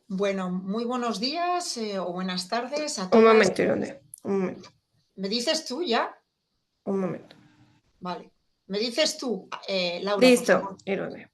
Bueno, muy buenos días o buenas tardes a Un todas. momento, Irone, un momento, ¿Me dices tú ya? un momento. Vale. ¿Me dices tú, Laura, por Listo, favor? Irone.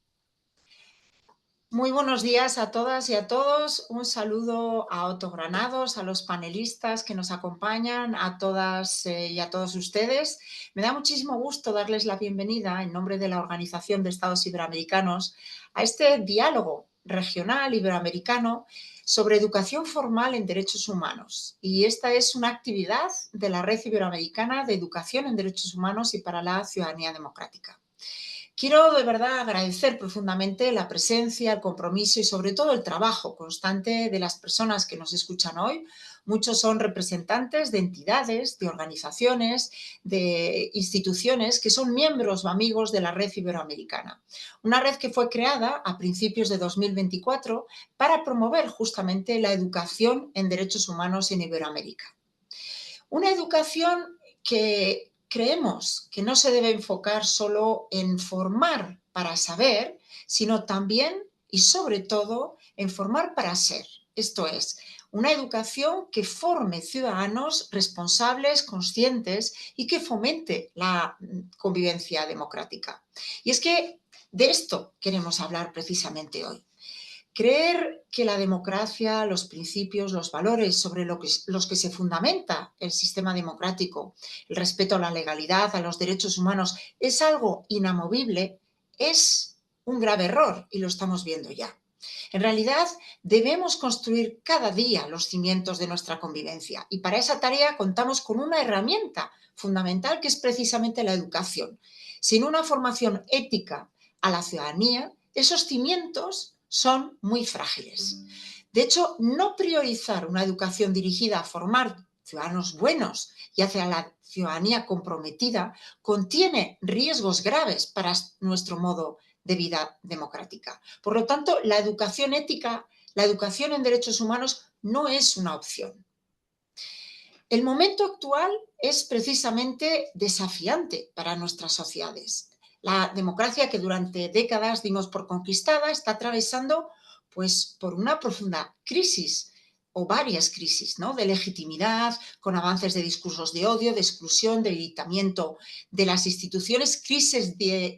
Muy buenos días a todas y a todos. Un saludo a Otto Granados, a los panelistas que nos acompañan, a todas y a todos ustedes. Me da muchísimo gusto darles la bienvenida en nombre de la Organización de Estados Iberoamericanos a este diálogo regional iberoamericano sobre educación formal en derechos humanos. Y esta es una actividad de la Red Iberoamericana de Educación en Derechos Humanos y para la Ciudadanía Democrática. Quiero de verdad agradecer profundamente la presencia, el compromiso y sobre todo el trabajo constante de las personas que nos escuchan hoy. Muchos son representantes de entidades, de organizaciones, de instituciones que son miembros o amigos de la Red Iberoamericana. Una red que fue creada a principios de 2024 para promover justamente la educación en derechos humanos en Iberoamérica. Una educación que creemos que no se debe enfocar solo en formar para saber, sino también y sobre todo en formar para ser. Esto es, una educación que forme ciudadanos responsables, conscientes y que fomente la convivencia democrática. Y es que de esto queremos hablar precisamente hoy. Creer que la democracia, los principios, los valores sobre los que se fundamenta el sistema democrático, el respeto a la legalidad, a los derechos humanos, es algo inamovible, es un grave error y lo estamos viendo ya. En realidad, debemos construir cada día los cimientos de nuestra convivencia y para esa tarea contamos con una herramienta fundamental que es precisamente la educación. Sin una formación ética a la ciudadanía, esos cimientos son muy frágiles. De hecho, no priorizar una educación dirigida a formar ciudadanos buenos y hacia la ciudadanía comprometida contiene riesgos graves para nuestro modo de vida democrática. Por lo tanto, la educación ética, la educación en derechos humanos no es una opción. El momento actual es precisamente desafiante para nuestras sociedades. La democracia que durante décadas dimos por conquistada está atravesando pues, por una profunda crisis o varias crisis, ¿no? De legitimidad, con avances de discursos de odio, de exclusión, de debilitamiento de las instituciones, crisis de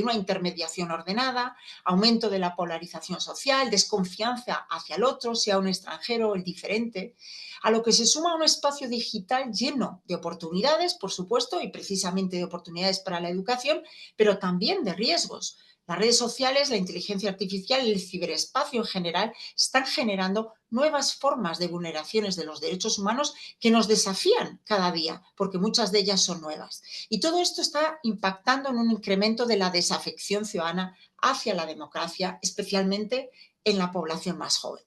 una intermediación ordenada, aumento de la polarización social, desconfianza hacia el otro, sea un extranjero o el diferente, a lo que se suma un espacio digital lleno de oportunidades, por supuesto, y precisamente de oportunidades para la educación, pero también de riesgos. Las redes sociales, la inteligencia artificial y el ciberespacio en general están generando nuevas formas de vulneraciones de los derechos humanos que nos desafían cada día, porque muchas de ellas son nuevas. Y todo esto está impactando en un incremento de la desafección ciudadana hacia la democracia, especialmente en la población más joven.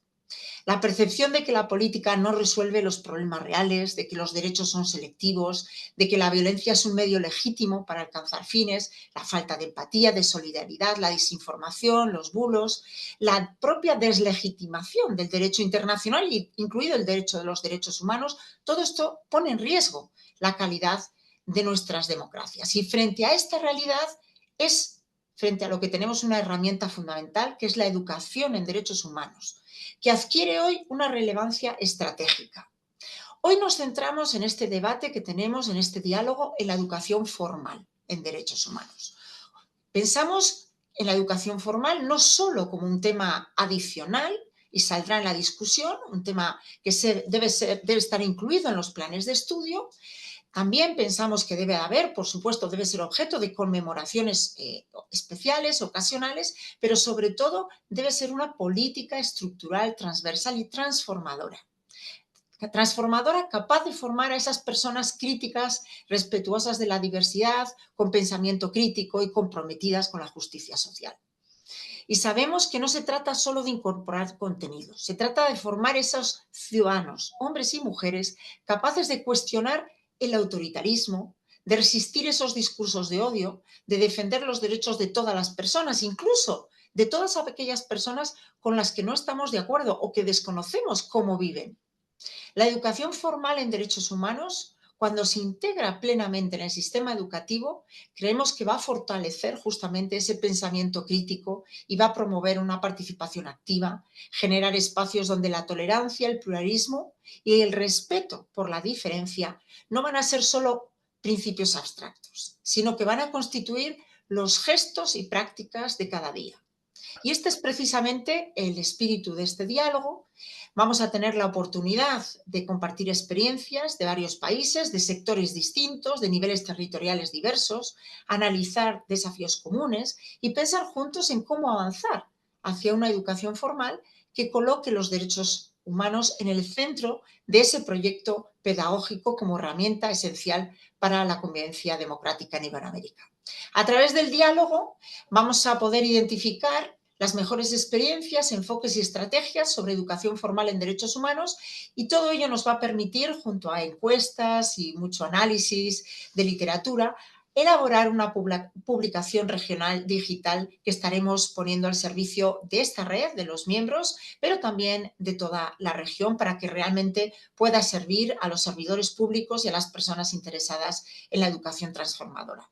La percepción de que la política no resuelve los problemas reales, de que los derechos son selectivos, de que la violencia es un medio legítimo para alcanzar fines, la falta de empatía, de solidaridad, la desinformación, los bulos, la propia deslegitimación del derecho internacional, incluido el derecho de los derechos humanos, todo esto pone en riesgo la calidad de nuestras democracias. Y frente a esta realidad es frente a lo que tenemos una herramienta fundamental, que es la educación en derechos humanos, que adquiere hoy una relevancia estratégica. Hoy nos centramos en este debate que tenemos, en este diálogo, en la educación formal en derechos humanos. Pensamos en la educación formal no solo como un tema adicional y saldrá en la discusión, un tema que debe estar incluido en los planes de estudio. También pensamos que debe haber, por supuesto, debe ser objeto de conmemoraciones especiales, ocasionales, pero sobre todo debe ser una política estructural, transversal y transformadora. Transformadora capaz de formar a esas personas críticas, respetuosas de la diversidad, con pensamiento crítico y comprometidas con la justicia social. Y sabemos que no se trata solo de incorporar contenidos, se trata de formar esos ciudadanos, hombres y mujeres, capaces de cuestionar el autoritarismo, de resistir esos discursos de odio, de defender los derechos de todas las personas, incluso de todas aquellas personas con las que no estamos de acuerdo o que desconocemos cómo viven. La educación formal en derechos humanos cuando se integra plenamente en el sistema educativo, creemos que va a fortalecer justamente ese pensamiento crítico y va a promover una participación activa, generar espacios donde la tolerancia, el pluralismo y el respeto por la diferencia no van a ser solo principios abstractos, sino que van a constituir los gestos y prácticas de cada día. Y este es precisamente el espíritu de este diálogo. Vamos a tener la oportunidad de compartir experiencias de varios países, de sectores distintos, de niveles territoriales diversos, analizar desafíos comunes y pensar juntos en cómo avanzar hacia una educación formal que coloque los derechos humanos en el centro de ese proyecto pedagógico como herramienta esencial para la convivencia democrática en Iberoamérica. A través del diálogo vamos a poder identificar las mejores experiencias, enfoques y estrategias sobre educación formal en derechos humanos, y todo ello nos va a permitir, junto a encuestas y mucho análisis de literatura, elaborar una publicación regional digital que estaremos poniendo al servicio de esta red, de los miembros, pero también de toda la región, para que realmente pueda servir a los servidores públicos y a las personas interesadas en la educación transformadora.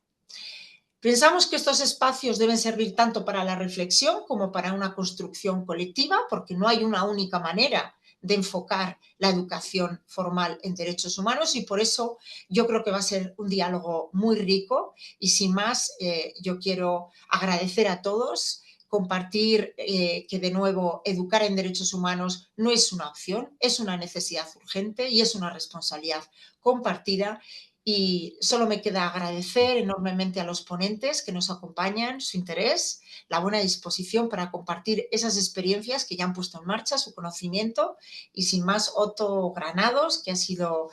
Pensamos que estos espacios deben servir tanto para la reflexión como para una construcción colectiva, porque no hay una única manera de enfocar la educación formal en derechos humanos, y por eso yo creo que va a ser un diálogo muy rico. Y sin más, yo quiero agradecer a todos, compartir que de nuevo educar en derechos humanos no es una opción, es una necesidad urgente y es una responsabilidad compartida. Y solo me queda agradecer enormemente a los ponentes que nos acompañan, su interés, la buena disposición para compartir esas experiencias que ya han puesto en marcha, su conocimiento. Y sin más, Otto Granados, que ha sido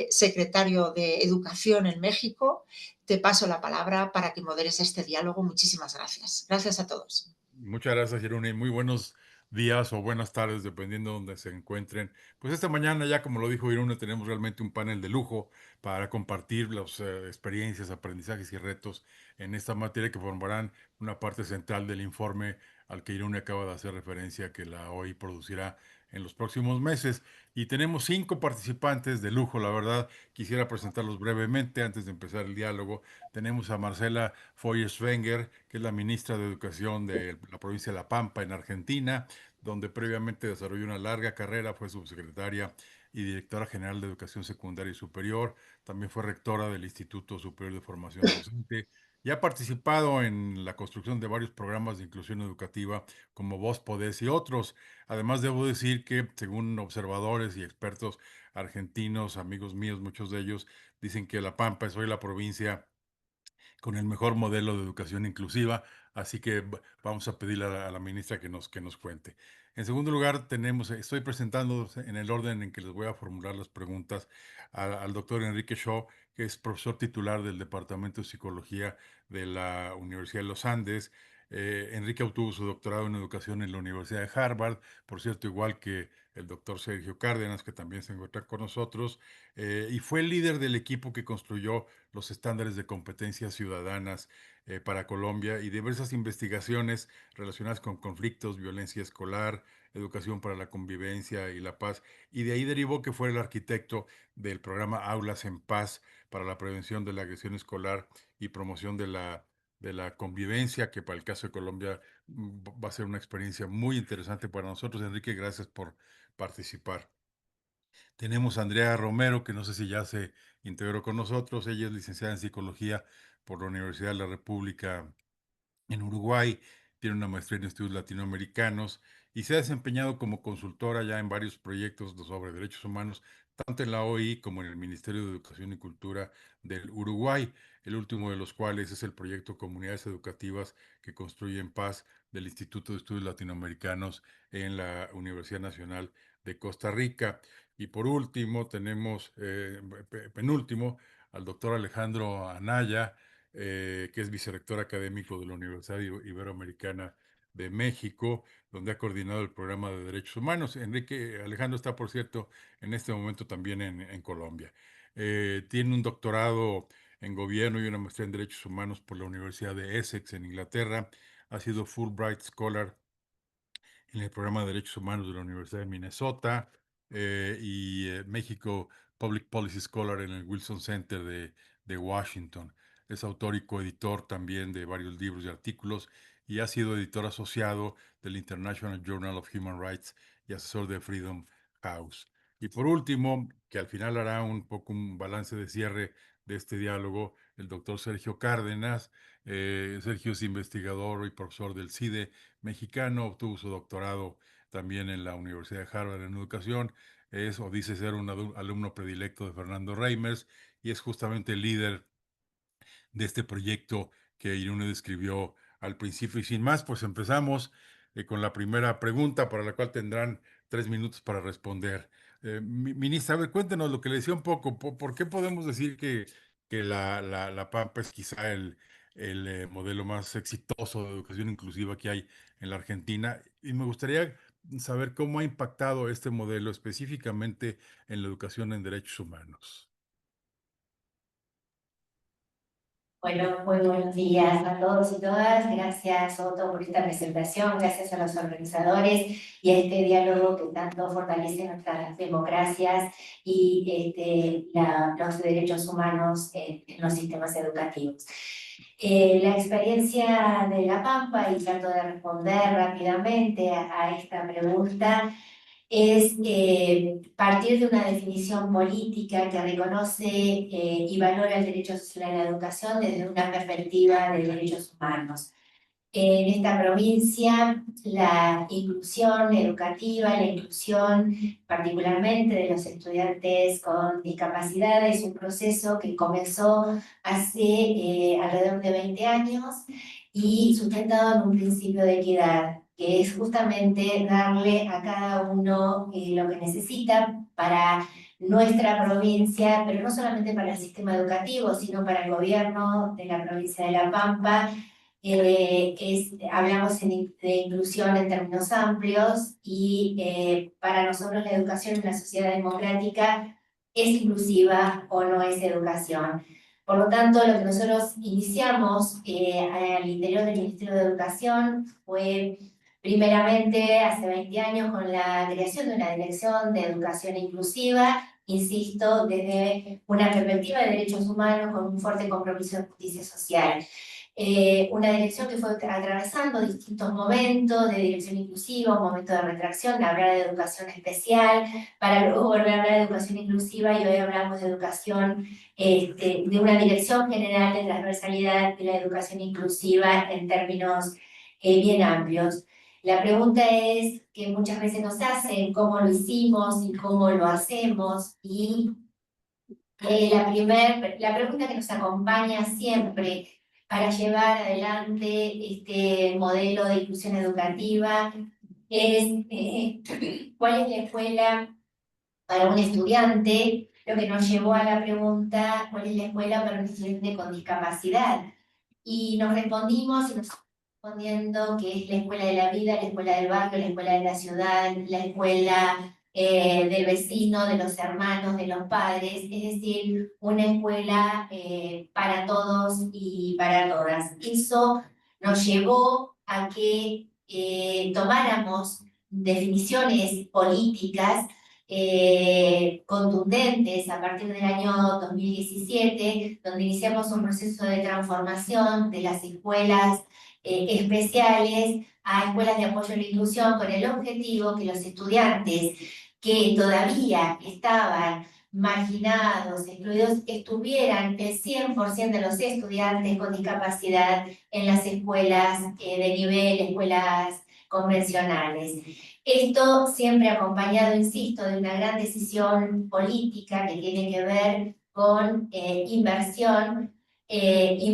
secretario de Educación en México, te paso la palabra para que moderes este diálogo. Muchísimas gracias. Gracias a todos. Muchas gracias, Irene. Muy buenos días o buenas tardes, dependiendo de donde se encuentren. Pues esta mañana, ya como lo dijo Irene, tenemos realmente un panel de lujo para compartir las experiencias, aprendizajes y retos en esta materia que formarán una parte central del informe al que Irene acaba de hacer referencia, que la OI producirá en los próximos meses. Y tenemos 5 participantes de lujo, la verdad. Quisiera presentarlos brevemente antes de empezar el diálogo. Tenemos a Marcela Feuerswenger, que es la ministra de Educación de la provincia de La Pampa, en Argentina, donde previamente desarrolló una larga carrera, fue subsecretaria y directora general de Educación Secundaria y Superior, también fue rectora del Instituto Superior de Formación Docente y ha participado en la construcción de varios programas de inclusión educativa como Vos Podés y otros. Además, debo decir que, según observadores y expertos argentinos, amigos míos, muchos de ellos, dicen que La Pampa es hoy la provincia con el mejor modelo de educación inclusiva, así que vamos a pedirle a la ministra que nos cuente. En segundo lugar, estoy presentando en el orden en que les voy a formular las preguntas al doctor Enrique Shaw, que es profesor titular del Departamento de Psicología de la Universidad de los Andes. Enrique obtuvo su doctorado en educación en la Universidad de Harvard, por cierto, igual que el doctor Sergio Cárdenas, que también se encuentra con nosotros, y fue el líder del equipo que construyó los estándares de competencias ciudadanas para Colombia y diversas investigaciones relacionadas con conflictos, violencia escolar, educación para la convivencia y la paz. Y de ahí derivó que fue el arquitecto del programa Aulas en Paz para la prevención de la agresión escolar y promoción de la convivencia, que para el caso de Colombia va a ser una experiencia muy interesante para nosotros. Enrique, gracias por participar. Tenemos a Andrea Romero, que no sé si ya se integró con nosotros. Ella es licenciada en psicología por la Universidad de la República en Uruguay, tiene una maestría en estudios latinoamericanos y se ha desempeñado como consultora ya en varios proyectos sobre derechos humanos, tanto en la OI como en el Ministerio de Educación y Cultura del Uruguay, el último de los cuales es el proyecto Comunidades Educativas que Construyen Paz del Instituto de Estudios Latinoamericanos en la Universidad Nacional de Costa Rica. Y por último, tenemos, penúltimo, al doctor Alejandro Anaya, que es vicerrector académico de la Universidad Iberoamericana de México, donde ha coordinado el programa de derechos humanos. Alejandro está, por cierto, en este momento también en Colombia. Tiene un doctorado en gobierno y una maestría en derechos humanos por la Universidad de Essex en Inglaterra. Ha sido Fulbright Scholar en el programa de derechos humanos de la Universidad de Minnesota y México Public Policy Scholar en el Wilson Center de Washington. Es autor y coeditor también de varios libros y artículos y ha sido editor asociado del International Journal of Human Rights y asesor de Freedom House. Y por último, que al final hará un poco un balance de cierre de este diálogo, el doctor Sergio Cárdenas. Sergio es investigador y profesor del CIDE mexicano, obtuvo su doctorado también en la Universidad de Harvard en educación, es o dice ser un alumno predilecto de Fernando Reimers y es justamente el líder de este proyecto que Irune describió al principio. Y sin más, pues empezamos con la primera pregunta para la cual tendrán 3 minutos para responder. Ministra, a ver, cuéntenos lo que le decía un poco. ¿Por qué podemos decir que la Pampa es quizá el modelo más exitoso de educación inclusiva que hay en la Argentina? Y me gustaría saber cómo ha impactado este modelo específicamente en la educación en derechos humanos. Bueno, muy buenos días a todos y todas. Gracias, Otto, por esta presentación. Gracias a los organizadores y a este diálogo que tanto fortalece nuestras democracias y los derechos humanos en los sistemas educativos. La experiencia de La Pampa, y trato de responder rápidamente a esta pregunta, es partir de una definición política que reconoce y valora el derecho social a la educación desde una perspectiva de derechos humanos. En esta provincia, la inclusión educativa, la inclusión particularmente de los estudiantes con discapacidad, es un proceso que comenzó hace alrededor de 20 años y sustentado en un principio de equidad, que es justamente darle a cada uno lo que necesita para nuestra provincia, pero no solamente para el sistema educativo, sino para el gobierno de la provincia de La Pampa. Hablamos de inclusión en términos amplios y para nosotros la educación en una sociedad democrática es inclusiva o no es educación. Por lo tanto, lo que nosotros iniciamos al interior del Ministerio de Educación fue primeramente hace 20 años con la creación de una dirección de educación inclusiva, insisto, desde una perspectiva de derechos humanos con un fuerte compromiso de justicia social. Una dirección que fue atravesando distintos momentos de dirección inclusiva, un momento de retracción, de hablar de educación especial, para luego volver a hablar de educación inclusiva, y hoy hablamos de educación, de una dirección general de transversalidad de la educación inclusiva en términos bien amplios. La pregunta es que muchas veces nos hacen cómo lo hicimos y cómo lo hacemos, y la pregunta que nos acompaña siempre para llevar adelante este modelo de inclusión educativa es ¿cuál es la escuela para un estudiante? Lo que nos llevó a la pregunta, ¿cuál es la escuela para un estudiante con discapacidad? Y nos respondimos y nos respondiendo que es la escuela de la vida, la escuela del barrio, la escuela de la ciudad, la escuela del vecino, de los hermanos, de los padres, es decir, una escuela para todos y para todas. Eso nos llevó a que tomáramos definiciones políticas contundentes a partir del año 2017, donde iniciamos un proceso de transformación de las escuelas especiales a escuelas de apoyo a la inclusión, con el objetivo que los estudiantes que todavía estaban marginados, excluidos, estuvieran el 100% de los estudiantes con discapacidad en las escuelas de nivel, escuelas convencionales. Esto siempre acompañado, insisto, de una gran decisión política que tiene que ver con inversión en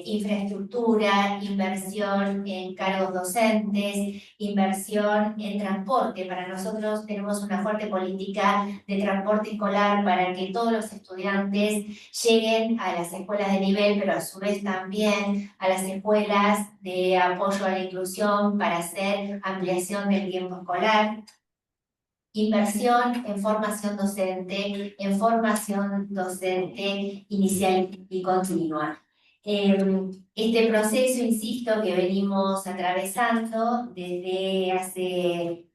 infraestructura, inversión en cargos docentes, inversión en transporte. Para nosotros tenemos una fuerte política de transporte escolar para que todos los estudiantes lleguen a las escuelas de nivel, pero a su vez también a las escuelas de apoyo a la inclusión para hacer ampliación del tiempo escolar. Inversión en formación docente inicial y continua. Este proceso, insisto, que venimos atravesando desde hace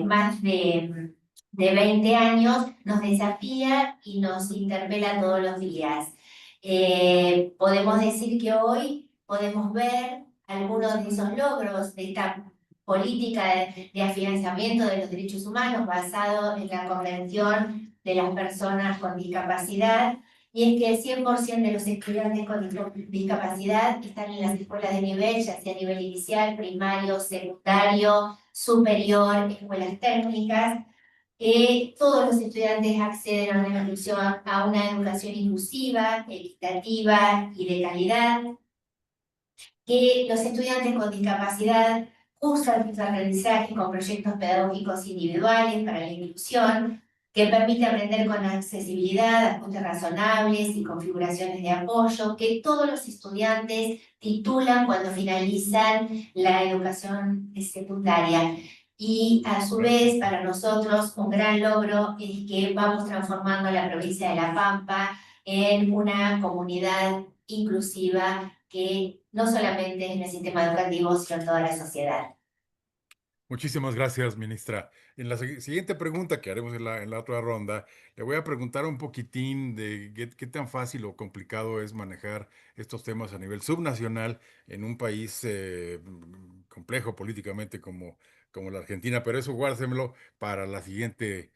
más de de 20 años nos desafía y nos interpela todos los días. Podemos decir que hoy podemos ver algunos de esos logros de esta política de afianzamiento de los derechos humanos basado en la Convención de las Personas con Discapacidad, y es que el 100% de los estudiantes con discapacidad están en las escuelas de nivel, ya sea a nivel inicial, primario, secundario, superior, escuelas técnicas. Todos los estudiantes acceden a una educación inclusiva, equitativa y de calidad, que los estudiantes con discapacidad cursan sus aprendizajes con proyectos pedagógicos individuales para la inclusión, que permite aprender con accesibilidad, ajustes razonables y configuraciones de apoyo, que todos los estudiantes titulan cuando finalizan la educación secundaria. Y a su vez, para nosotros, un gran logro es que vamos transformando la provincia de La Pampa en una comunidad inclusiva que no solamente es en el sistema educativo, sino en toda la sociedad. Muchísimas gracias, ministra. En la siguiente pregunta que haremos en la otra ronda, le voy a preguntar un poquitín de qué tan fácil o complicado es manejar estos temas a nivel subnacional en un país complejo políticamente como la Argentina, pero eso guárdemelo para la siguiente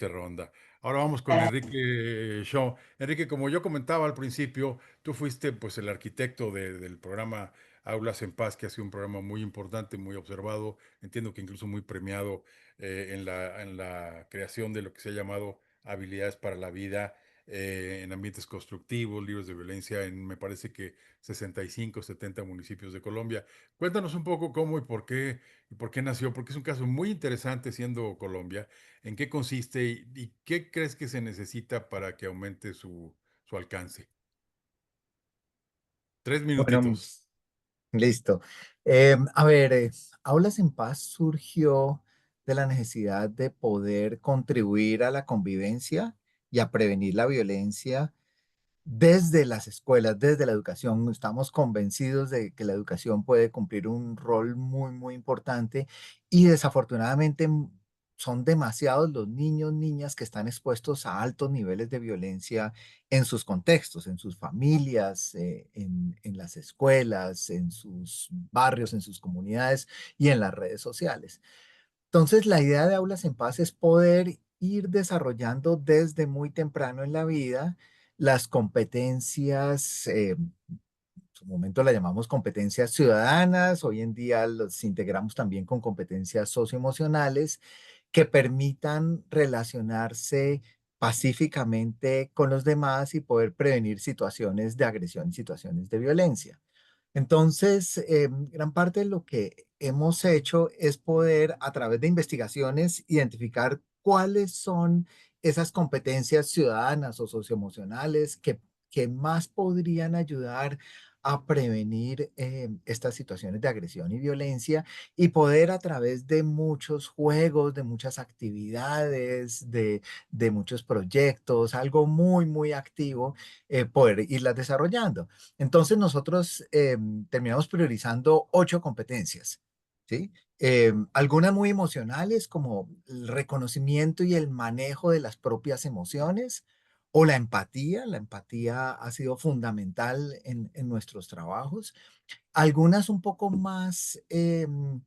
ronda. Ahora vamos con Enrique Shaw. Enrique, como yo comentaba al principio, tú fuiste pues el arquitecto del programa Aulas en Paz, que ha sido un programa muy importante, muy observado, entiendo que incluso muy premiado en la creación de lo que se ha llamado habilidades para la vida en ambientes constructivos, libres de violencia en, me parece que 65, 70 municipios de Colombia. Cuéntanos un poco cómo y por qué nació, porque es un caso muy interesante siendo Colombia, en qué consiste y qué crees que se necesita para que aumente su alcance. 3 minutitos. Bueno, listo. A ver, Aulas en Paz surgió de la necesidad de poder contribuir a la convivencia y a prevenir la violencia desde las escuelas, desde la educación. Estamos convencidos de que la educación puede cumplir un rol muy, muy importante y desafortunadamente son demasiados los niños, niñas que están expuestos a altos niveles de violencia en sus contextos, en sus familias, en las escuelas, en sus barrios, en sus comunidades y en las redes sociales. Entonces, la idea de Aulas en Paz es poder ir desarrollando desde muy temprano en la vida las competencias, en su momento la llamamos competencias ciudadanas, hoy en día los integramos también con competencias socioemocionales que permitan relacionarse pacíficamente con los demás y poder prevenir situaciones de agresión y situaciones de violencia. Entonces, gran parte de lo que hemos hecho es poder, a través de investigaciones, identificar cuáles son esas competencias ciudadanas o socioemocionales que más podrían ayudar a prevenir estas situaciones de agresión y violencia y poder a través de muchos juegos, de muchas actividades, de muchos proyectos, algo muy, muy activo, poder irlas desarrollando. Entonces nosotros terminamos priorizando 8 competencias, ¿sí? Algunas muy emocionales como el reconocimiento y el manejo de las propias emociones o la empatía. La empatía ha sido fundamental en nuestros trabajos. Algunas un poco más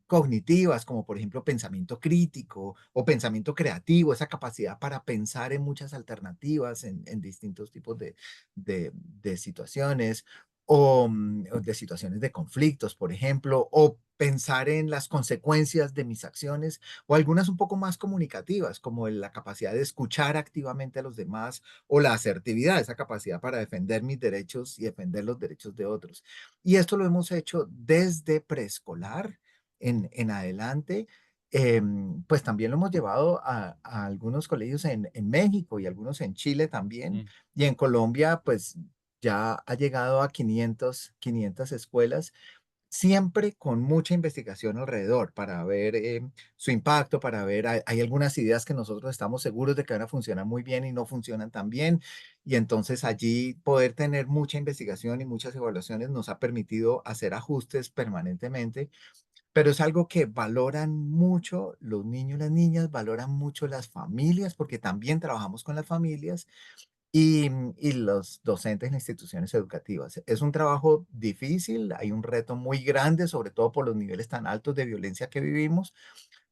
cognitivas, como por ejemplo pensamiento crítico o pensamiento creativo, esa capacidad para pensar en muchas alternativas en distintos tipos de situaciones o de situaciones de conflictos, por ejemplo, o pensar en las consecuencias de mis acciones, o algunas un poco más comunicativas, como la capacidad de escuchar activamente a los demás o la asertividad, esa capacidad para defender mis derechos y defender los derechos de otros. Y esto lo hemos hecho desde preescolar en adelante. Pues también lo hemos llevado a algunos colegios en México y algunos en Chile también. Mm. Y en Colombia, pues ya ha llegado a 500 escuelas, siempre con mucha investigación alrededor para ver su impacto, para ver, hay algunas ideas que nosotros estamos seguros de que van a funcionar muy bien y no funcionan tan bien. Y entonces allí poder tener mucha investigación y muchas evaluaciones nos ha permitido hacer ajustes permanentemente, pero es algo que valoran mucho los niños y las niñas, valoran mucho las familias, porque también trabajamos con las familias y los docentes en instituciones educativas. Es un trabajo difícil, hay un reto muy grande, sobre todo por los niveles tan altos de violencia que vivimos,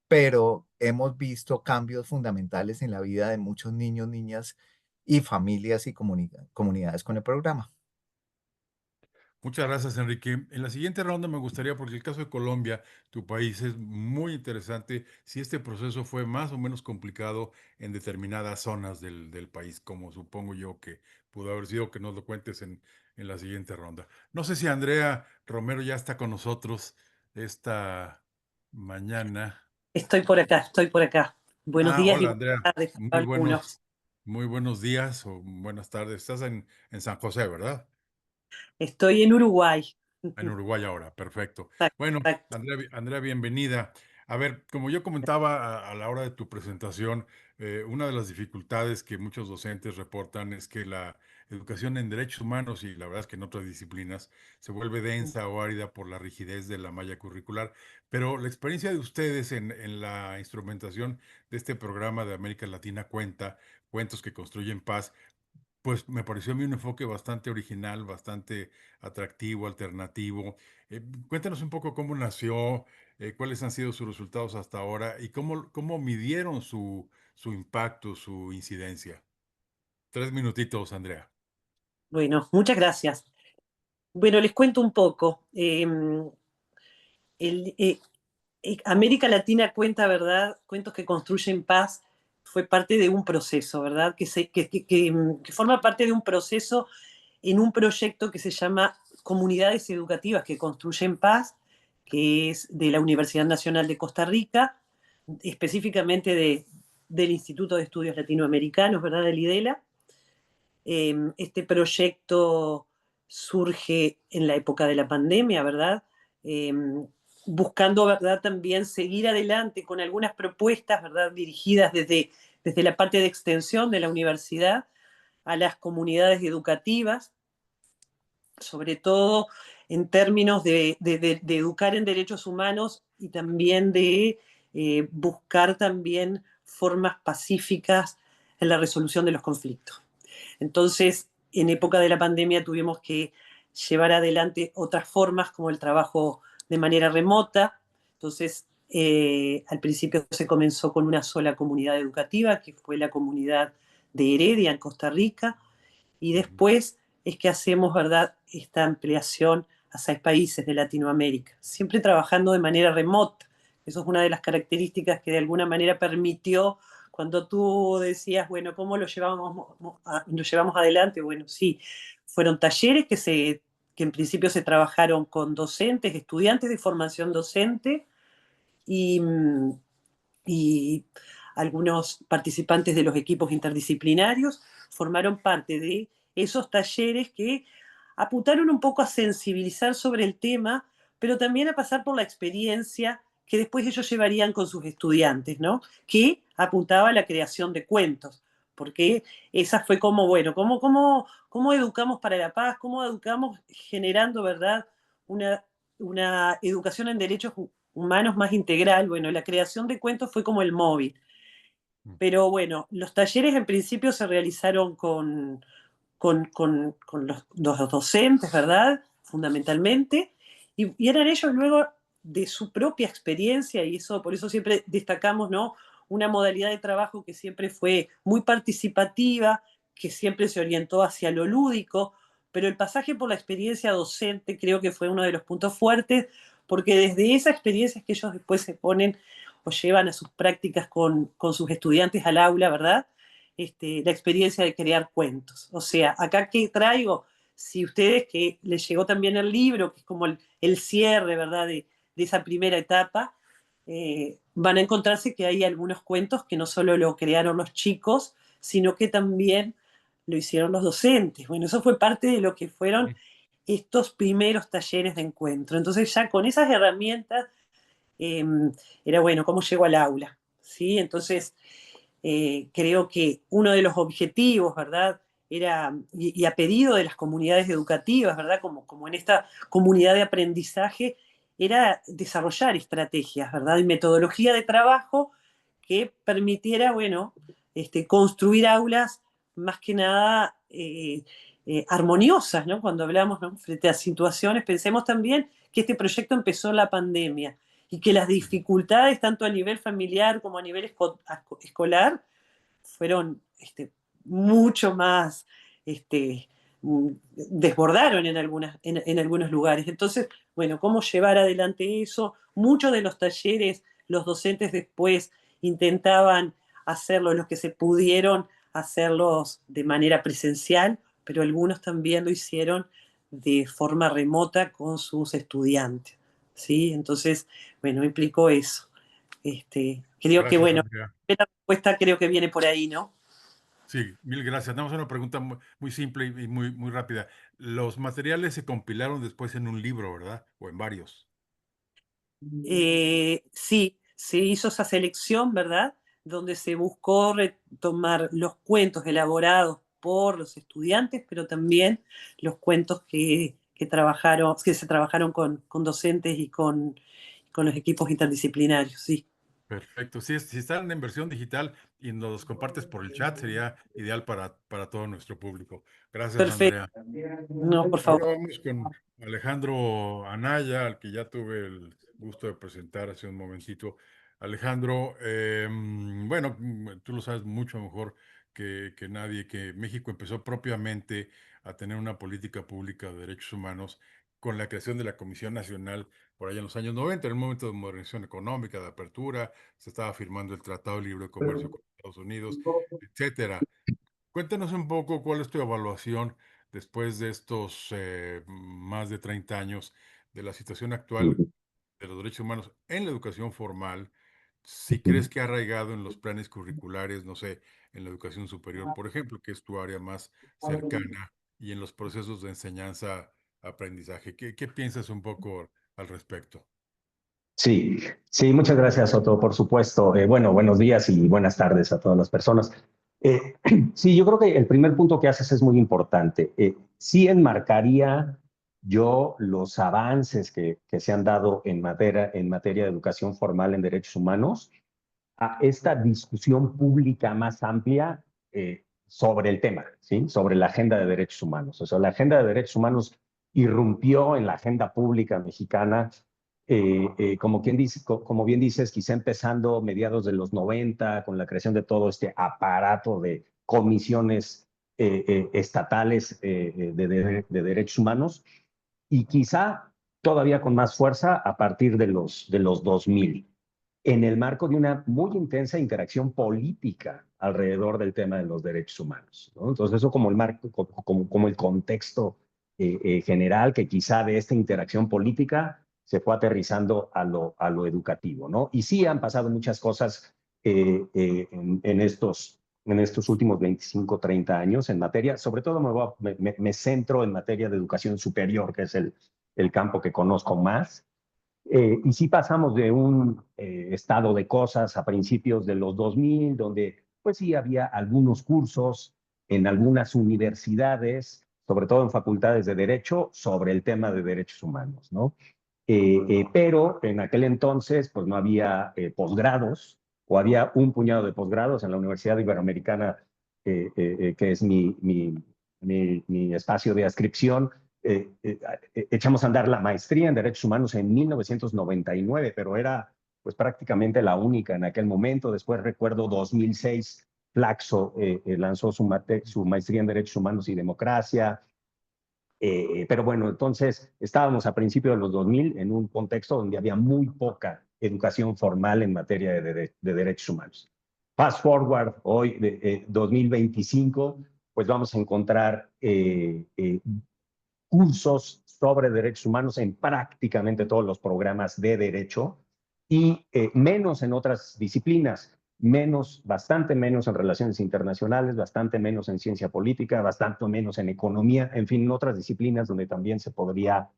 pero hemos visto cambios fundamentales en la vida de muchos niños, niñas y familias y comunidades con el programa. Muchas gracias, Enrique. En la siguiente ronda me gustaría, porque el caso de Colombia, tu país, es muy interesante, si este proceso fue más o menos complicado en determinadas zonas del país, como supongo yo que pudo haber sido, que nos lo cuentes en la siguiente ronda. No sé si Andrea Romero ya está con nosotros esta mañana. Estoy por acá, estoy por acá. Buenos días y Hola, buenas Andrea. tardes a algunos. Muy buenos días o buenas tardes. Estás en San José, ¿verdad? Estoy en Uruguay. En Uruguay ahora, perfecto. Exacto, Bueno, exacto. Andrea, Andrea, bienvenida. A ver, como yo comentaba a la hora de tu presentación, una de las dificultades que muchos docentes reportan es que la educación en derechos humanos y la verdad es que en otras disciplinas se vuelve densa o árida por la rigidez de la malla curricular. Pero la experiencia de ustedes en la instrumentación de este programa de América Latina Cuenta, Cuentos que Construyen Paz, pues me pareció a mí un enfoque bastante original, bastante atractivo, alternativo. Cuéntanos un poco cómo nació, cuáles han sido sus resultados hasta ahora y cómo midieron su impacto, su incidencia. 3 minutitos, Andrea. Bueno, muchas gracias. Bueno, les cuento un poco. El, América Latina Cuenta, ¿verdad? Cuentos que construyen paz fue parte de un proceso, ¿verdad? Que forma parte de un proceso en un proyecto que se llama Comunidades Educativas que Construyen Paz, que es de la Universidad Nacional de Costa Rica, específicamente del Instituto de Estudios Latinoamericanos, ¿verdad? Del IDELA. Este proyecto surge en la época de la pandemia, ¿verdad? Eh, Buscando, ¿verdad? También seguir adelante con algunas propuestas, ¿verdad? Dirigidas desde la parte de extensión de la universidad a las comunidades educativas, sobre todo en términos de educar en derechos humanos y también de buscar también formas pacíficas en la resolución de los conflictos. Entonces, en época de la pandemia tuvimos que llevar adelante otras formas como el trabajo de manera remota. Entonces, al principio se comenzó con una sola comunidad educativa, que fue la comunidad de Heredia, en Costa Rica, y después es que hacemos, ¿verdad?, esta ampliación a 6 países de Latinoamérica, siempre trabajando de manera remota. Eso es una de las características que de alguna manera permitió, cuando tú decías, bueno, ¿cómo lo llevamos adelante? Bueno, sí, fueron talleres que en principio se trabajaron con docentes, estudiantes de formación docente y, y algunos participantes de los equipos interdisciplinarios formaron parte de esos talleres que apuntaron un poco a sensibilizar sobre el tema, pero también a pasar por la experiencia que después ellos llevarían con sus estudiantes, ¿no? Que apuntaba a la creación de cuentos, porque esa fue como, bueno, cómo educamos para la paz, cómo educamos generando, ¿verdad? Una educación en derechos humanos más integral. Bueno, la creación de cuentos fue como el móvil. Pero bueno, los talleres en principio se realizaron con los docentes, ¿verdad? Fundamentalmente, y eran ellos luego de su propia experiencia, y eso, por eso siempre destacamos, ¿no? Una modalidad de trabajo que siempre fue muy participativa, que siempre se orientó hacia lo lúdico, pero el pasaje por la experiencia docente creo que fue uno de los puntos fuertes, porque desde esa experiencia es que ellos después se ponen o llevan a sus prácticas con sus estudiantes al aula, ¿verdad? La experiencia de crear cuentos. O sea, acá que traigo, si ustedes que les llegó también el libro, que es como el cierre, ¿verdad? De esa primera etapa, van a encontrarse que hay algunos cuentos que no solo lo crearon los chicos, sino que también lo hicieron los docentes. Bueno, eso fue parte de lo que fueron estos primeros talleres de encuentro. Entonces ya con esas herramientas era bueno, ¿cómo llego al aula? ¿Sí? Entonces, creo que uno de los objetivos, ¿verdad? Era, y a pedido de las comunidades educativas, ¿verdad? Como en esta comunidad de aprendizaje, era desarrollar estrategias, ¿verdad? Y metodología de trabajo que permitiera, bueno, construir aulas más que nada armoniosas, ¿no? Cuando hablamos, ¿no?, frente a situaciones, pensemos también que este proyecto empezó en la pandemia y que las dificultades, tanto a nivel familiar como a nivel escolar, fueron mucho más, desbordaron en algunos lugares. Entonces, bueno, cómo llevar adelante eso. Muchos de los talleres, los docentes después intentaban hacerlo, los que se pudieron hacerlos de manera presencial, pero algunos también lo hicieron de forma remota con sus estudiantes, ¿sí? Entonces, bueno, implicó eso. Creo que, Gracias, bueno, Andrea. la respuesta creo que viene por ahí, ¿no? Sí, mil gracias. Damos una pregunta muy simple y muy rápida. Los materiales se compilaron después en un libro, ¿verdad? O en varios. Sí, se hizo esa selección, ¿verdad? Donde se buscó retomar los cuentos elaborados por los estudiantes, pero también los cuentos que se trabajaron con docentes y con los equipos interdisciplinarios, sí. Perfecto. Si están en versión digital y nos los compartes por el chat, sería ideal para todo nuestro público. Gracias, Perfecto. Andrea. No, por Ahora favor. vamos con Alejandro Anaya, al que ya tuve el gusto de presentar hace un momentito. Alejandro, bueno, tú lo sabes mucho mejor que nadie, que México empezó propiamente a tener una política pública de derechos humanos con la creación de la Comisión Nacional por allá en los años 90, en un momento de modernización económica, de apertura, se estaba firmando el Tratado de Libre Comercio con Estados Unidos, etcétera. Cuéntanos un poco cuál es tu evaluación después de estos más de 30 años de la situación actual de los derechos humanos en la educación formal. Si crees que ha arraigado en los planes curriculares, no sé, en la educación superior, por ejemplo, que es tu área más cercana, y en los procesos de enseñanza-aprendizaje. ¿Qué piensas un poco al respecto? Sí, sí, muchas gracias, Otto, por supuesto. Bueno, buenos días y buenas tardes a todas las personas. Sí, yo creo que el primer punto que haces es muy importante. Sí enmarcaría yo los avances que se han dado en materia de educación formal en derechos humanos a esta discusión pública más amplia sobre el tema, ¿sí? Sobre la agenda de derechos humanos. O sea, la agenda de derechos humanos irrumpió en la agenda pública mexicana, como bien dices, quizá empezando mediados de los 90, con la creación de todo este aparato de comisiones estatales de derechos humanos, y quizá todavía con más fuerza a partir de los 2000 en el marco de una muy intensa interacción política alrededor del tema de los derechos humanos, ¿no? Entonces, eso como el marco, como el contexto general, que quizá de esta interacción política se fue aterrizando a lo educativo, ¿no? Y sí han pasado muchas cosas en estos últimos 25, 30 años en materia, sobre todo me centro en materia de educación superior, que es el campo que conozco más. Y sí pasamos de un estado de cosas a principios de los 2000, donde pues sí había algunos cursos en algunas universidades, sobre todo en facultades de derecho, sobre el tema de derechos humanos, ¿no? Pero en aquel entonces pues no había posgrados, o había un puñado de posgrados en la Universidad Iberoamericana, que es mi espacio de adscripción. Echamos a andar la maestría en Derechos Humanos en 1999, pero era pues prácticamente la única en aquel momento. Después recuerdo 2006, Flaxo lanzó su maestría en Derechos Humanos y Democracia. Pero bueno, entonces estábamos a principios de los 2000 en un contexto donde había muy poca educación formal en materia de derechos humanos. Fast forward, hoy, 2025, pues vamos a encontrar cursos sobre derechos humanos en prácticamente todos los programas de derecho, y menos en otras disciplinas, bastante menos en relaciones internacionales, bastante menos en ciencia política, bastante menos en economía, en fin, en otras disciplinas donde también se podría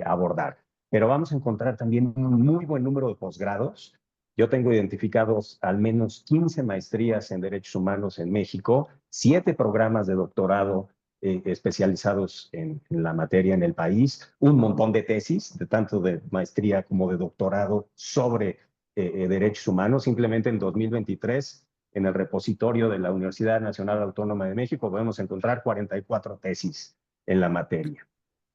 abordar. Pero vamos a encontrar también un muy buen número de posgrados. Yo tengo identificados al menos 15 maestrías en derechos humanos en México, 7 programas de doctorado especializados en la materia en el país, un montón de tesis, tanto de maestría como de doctorado sobre derechos humanos. Simplemente en 2023, en el repositorio de la Universidad Nacional Autónoma de México, podemos encontrar 44 tesis en la materia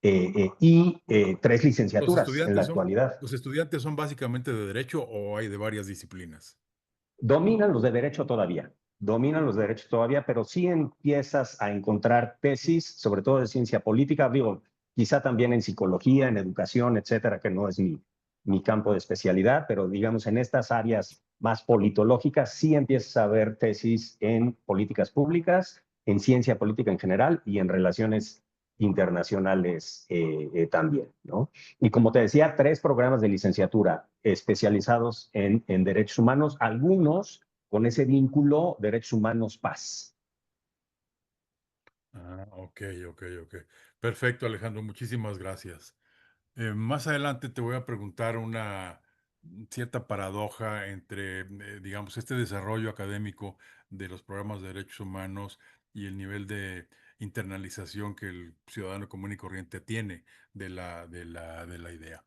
y 3 licenciaturas en la actualidad. ¿Los estudiantes son básicamente de derecho o hay de varias disciplinas? Dominan los de derecho todavía, pero sí empiezas a encontrar tesis, sobre todo de ciencia política, digo, quizá también en psicología, en educación, etcétera, que no es mi campo de especialidad, pero digamos en estas áreas más politológicas sí empiezas a ver tesis en políticas públicas, en ciencia política en general y en relaciones internacionales también, ¿no? Y como te decía, 3 programas de licenciatura especializados en derechos humanos, algunos con ese vínculo derechos humanos paz. Ok. Perfecto, Alejandro, muchísimas gracias. Más adelante te voy a preguntar una cierta paradoja entre, digamos, este desarrollo académico de los programas de derechos humanos y el nivel de internalización que el ciudadano común y corriente tiene de la idea.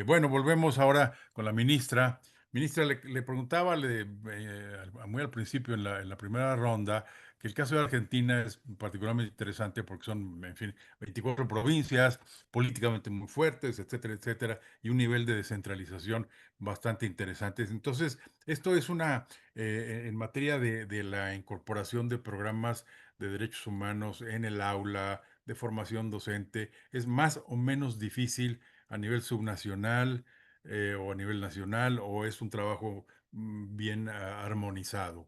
Bueno, volvemos ahora con la ministra. Ministra, le preguntaba muy al principio en la primera ronda que el caso de Argentina es particularmente interesante porque son, en fin, 24 provincias políticamente muy fuertes, etcétera, etcétera, y un nivel de descentralización bastante interesante. Entonces, esto es en materia de la incorporación de programas de derechos humanos en el aula, de formación docente, es más o menos difícil a nivel subnacional o a nivel nacional, o es un trabajo bien armonizado.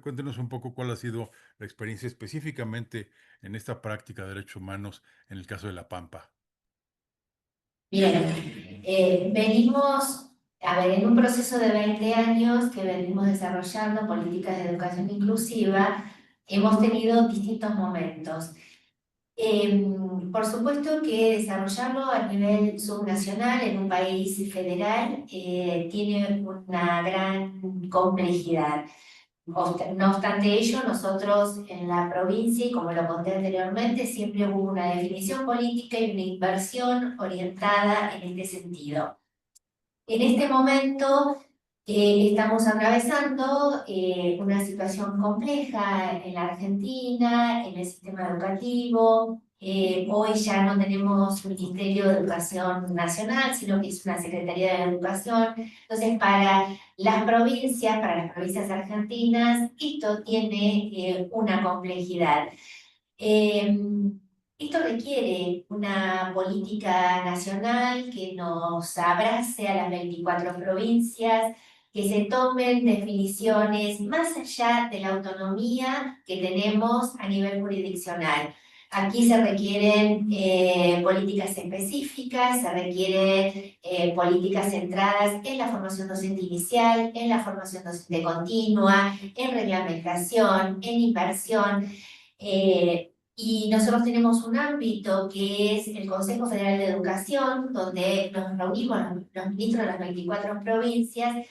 Cuéntenos un poco cuál ha sido la experiencia específicamente en esta práctica de derechos humanos en el caso de La Pampa. Bien, venimos, a ver, en un proceso de 20 años que venimos desarrollando políticas de educación inclusiva, hemos tenido distintos momentos. Por supuesto que desarrollarlo a nivel subnacional en un país federal tiene una gran complejidad. No obstante ello, nosotros en la provincia, y como lo conté anteriormente, siempre hubo una definición política y una inversión orientada en este sentido. En este momento estamos atravesando una situación compleja en la Argentina, en el sistema educativo. Hoy ya no tenemos un Ministerio de Educación Nacional, sino que es una Secretaría de Educación. Entonces, para las provincias argentinas, esto tiene una complejidad. Esto requiere una política nacional que nos abrace a las 24 provincias, que se tomen definiciones más allá de la autonomía que tenemos a nivel jurisdiccional. Aquí se requieren políticas específicas, se requieren políticas centradas en la formación docente inicial, en la formación docente continua, en reglamentación, en inversión. Y nosotros tenemos un ámbito que es el Consejo Federal de Educación, donde nos reunimos los ministros de las 24 provincias,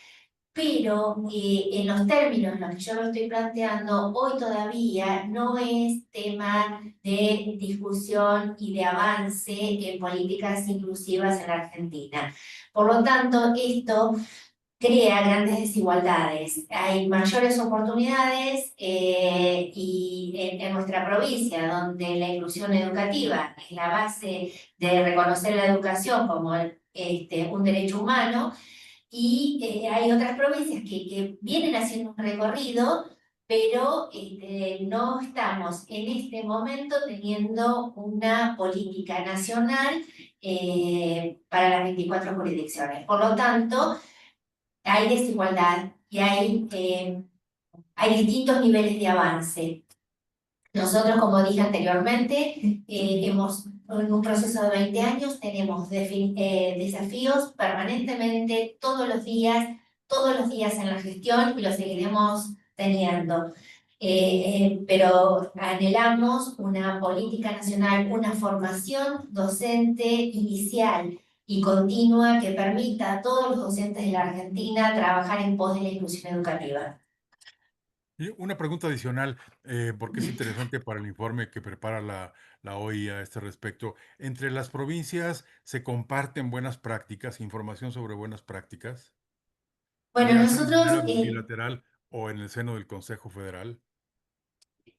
pero en los términos en los que yo lo estoy planteando, hoy todavía no es tema de discusión y de avance en políticas inclusivas en la Argentina. Por lo tanto, esto crea grandes desigualdades. Hay mayores oportunidades y en nuestra provincia, donde la inclusión educativa es la base de reconocer la educación como un derecho humano, y hay otras provincias que vienen haciendo un recorrido, pero no estamos en este momento teniendo una política nacional para las 24 jurisdicciones. Por lo tanto, hay desigualdad y hay distintos niveles de avance. Nosotros, como dije anteriormente, hemos en un proceso de 20 años tenemos desafíos permanentemente, todos los días en la gestión, y lo seguiremos teniendo. Pero anhelamos una política nacional, una formación docente inicial y continua que permita a todos los docentes de la Argentina trabajar en pos de la inclusión educativa. Y una pregunta adicional, porque es interesante para el informe que prepara la OIA a este respecto. ¿Entre las provincias se comparten buenas prácticas, información sobre buenas prácticas, Bueno, ya sea de nosotros manera bilateral o en el seno del Consejo Federal?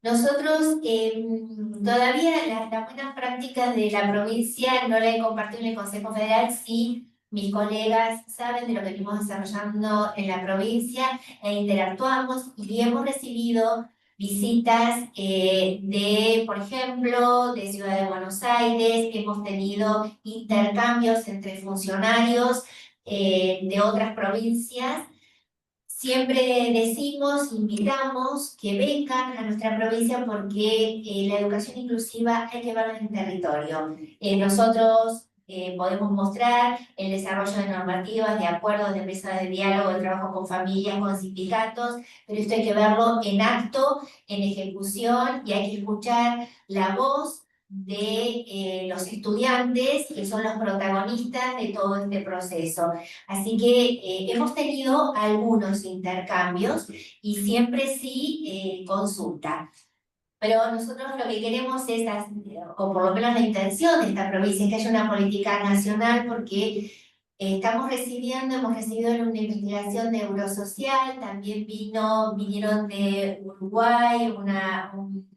Nosotros todavía las buenas prácticas de la provincia no la he compartido en el Consejo Federal, sí mis colegas saben de lo que venimos desarrollando en la provincia e interactuamos y hemos recibido visitas por ejemplo, de Ciudad de Buenos Aires, hemos tenido intercambios entre funcionarios de otras provincias. Siempre decimos, invitamos que vengan a nuestra provincia porque la educación inclusiva hay que verla en territorio. Nosotros podemos mostrar el desarrollo de normativas, de acuerdos, de mesas de diálogo, de trabajo con familias, con sindicatos, pero esto hay que verlo en acto, en ejecución, y hay que escuchar la voz de los estudiantes, que son los protagonistas de todo este proceso. Así que hemos tenido algunos intercambios y siempre sí consulta. Pero nosotros lo que queremos es, o por lo menos la intención de esta provincia, es que haya una política nacional porque hemos recibido una investigación de Eurosocial, también vinieron de Uruguay un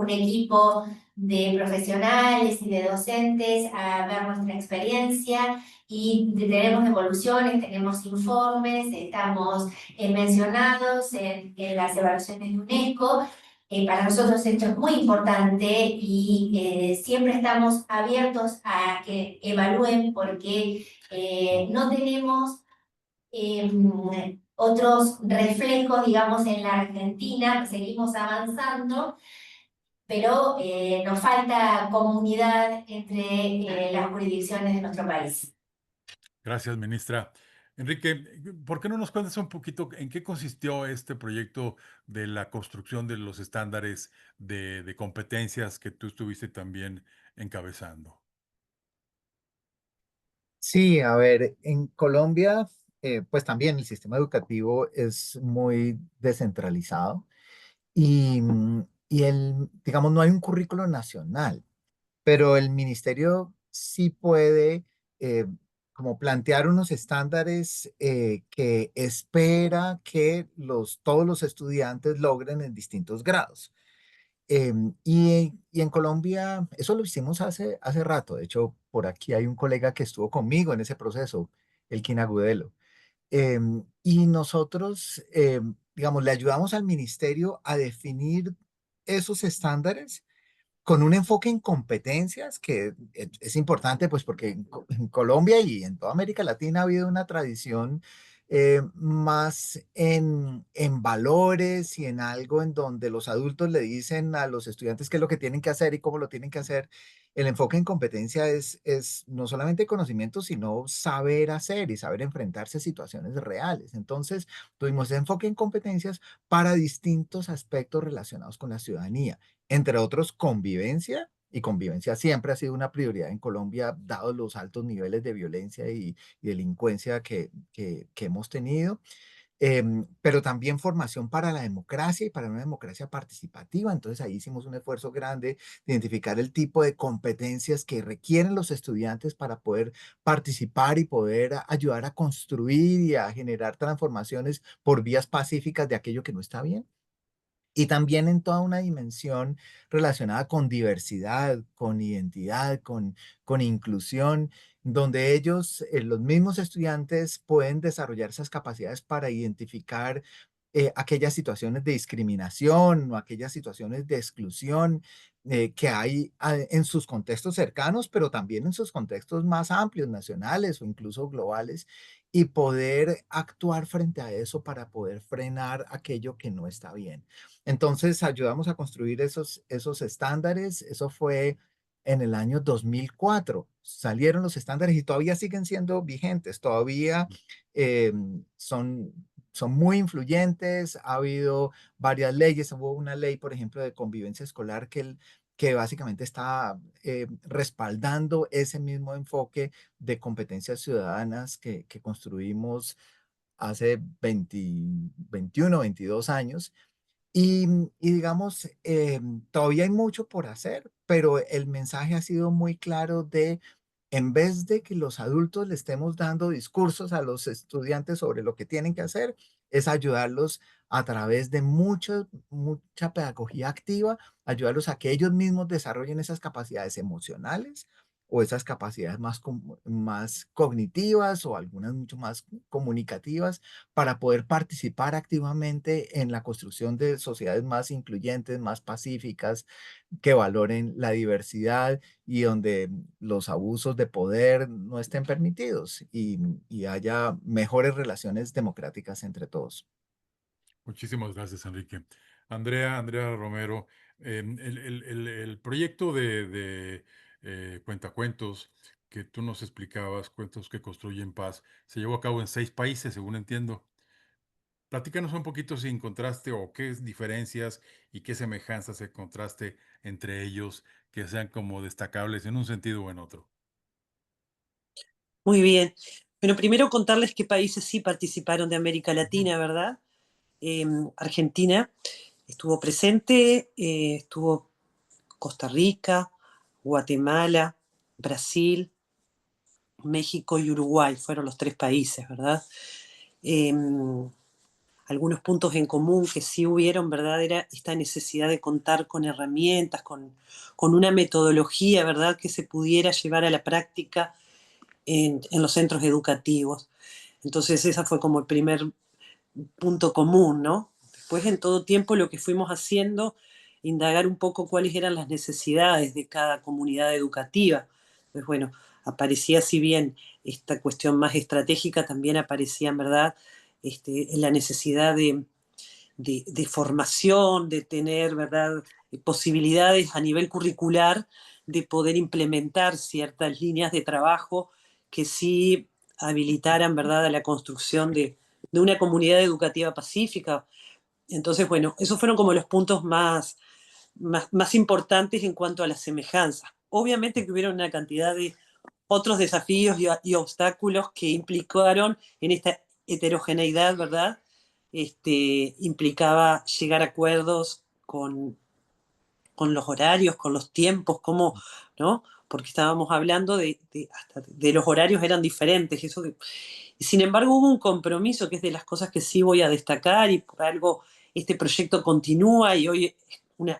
equipo de profesionales y de docentes a ver nuestra experiencia y tenemos devoluciones, tenemos informes, estamos mencionados en las evaluaciones de UNESCO. Para nosotros esto es muy importante y siempre estamos abiertos a que evalúen porque no tenemos otros reflejos, digamos, en la Argentina, seguimos avanzando, pero nos falta comunidad entre las jurisdicciones de nuestro país. Gracias, ministra. Enrique, ¿por qué no nos cuentas un poquito en qué consistió este proyecto de la construcción de los estándares de competencias que tú estuviste también encabezando? Sí, a ver, en Colombia, pues también el sistema educativo es muy descentralizado y digamos, no hay un currículo nacional, pero el ministerio sí puede eh, como plantear unos estándares que espera que todos los estudiantes logren en distintos grados. Y en Colombia, eso lo hicimos hace rato. De hecho, por aquí hay un colega que estuvo conmigo en ese proceso, Elkin Agudelo. Y nosotros, digamos, le ayudamos al ministerio a definir esos estándares con un enfoque en competencias que es importante, pues porque en Colombia y en toda América Latina ha habido una tradición más en valores y en algo en donde los adultos le dicen a los estudiantes qué es lo que tienen que hacer y cómo lo tienen que hacer. El enfoque en competencia es no solamente conocimiento, sino saber hacer y saber enfrentarse a situaciones reales. Entonces, tuvimos enfoque en competencias para distintos aspectos relacionados con la ciudadanía, entre otros convivencia, y convivencia siempre ha sido una prioridad en Colombia, dado los altos niveles de violencia y delincuencia que hemos tenido. Pero también formación para la democracia y para una democracia participativa. Entonces ahí hicimos un esfuerzo grande de identificar el tipo de competencias que requieren los estudiantes para poder participar y poder ayudar a construir y a generar transformaciones por vías pacíficas de aquello que no está bien. Y también en toda una dimensión relacionada con diversidad, con identidad, con inclusión, donde ellos, los mismos estudiantes, pueden desarrollar esas capacidades para identificar aquellas situaciones de discriminación o aquellas situaciones de exclusión que hay en sus contextos cercanos, pero también en sus contextos más amplios, nacionales o incluso globales, y poder actuar frente a eso para poder frenar aquello que no está bien. Entonces ayudamos a construir esos estándares. Eso fue en el año 2004. Salieron los estándares y todavía siguen siendo vigentes. Todavía eh, son, son muy influyentes. Ha habido varias leyes. Hubo una ley, por ejemplo, de convivencia escolar que básicamente está respaldando ese mismo enfoque de competencias ciudadanas que construimos hace 21, 22 años. Y digamos, todavía hay mucho por hacer, pero el mensaje ha sido muy claro de, en vez de que los adultos le estemos dando discursos a los estudiantes sobre lo que tienen que hacer, es ayudarlos a través de mucha pedagogía activa, ayudarlos a que ellos mismos desarrollen esas capacidades emocionales o esas capacidades más cognitivas o algunas mucho más comunicativas para poder participar activamente en la construcción de sociedades más incluyentes, más pacíficas, que valoren la diversidad y donde los abusos de poder no estén permitidos y haya mejores relaciones democráticas entre todos. Muchísimas gracias, Enrique. Andrea Romero, el proyecto de Cuentacuentos que tú nos explicabas, Cuentos que Construyen Paz, se llevó a cabo en 6 países, según entiendo. Platícanos un poquito si encontraste o qué diferencias y qué semejanzas encontraste entre ellos que sean como destacables en un sentido o en otro. Muy bien. Bueno, primero contarles qué países sí participaron de América Latina, ¿verdad? Argentina estuvo presente, estuvo Costa Rica, Guatemala, Brasil, México y Uruguay, fueron los 3 países, ¿verdad? Eh, Algunos puntos en común que sí hubieron, ¿verdad? Era esta necesidad de contar con herramientas, con una metodología, ¿verdad? Que se pudiera llevar a la práctica en los centros educativos. Entonces ese fue como el primer punto común, ¿no? Después en todo tiempo lo que fuimos haciendo, indagar un poco cuáles eran las necesidades de cada comunidad educativa. Pues bueno, aparecía, si bien esta cuestión más estratégica, también aparecía, en verdad, la necesidad de formación, de tener, ¿verdad?, posibilidades a nivel curricular de poder implementar ciertas líneas de trabajo que sí habilitaran, ¿verdad?, a la construcción de una comunidad educativa pacífica. Entonces, bueno, esos fueron como los puntos más importantes en cuanto a las semejanzas. Obviamente que hubieron una cantidad de otros desafíos y obstáculos que implicaron en esta heterogeneidad, ¿verdad? Implicaba llegar a acuerdos con los horarios, con los tiempos, cómo, ¿no? Porque estábamos hablando hasta de los horarios eran diferentes. Y sin embargo hubo un compromiso que es de las cosas que sí voy a destacar y por algo este proyecto continúa y hoy es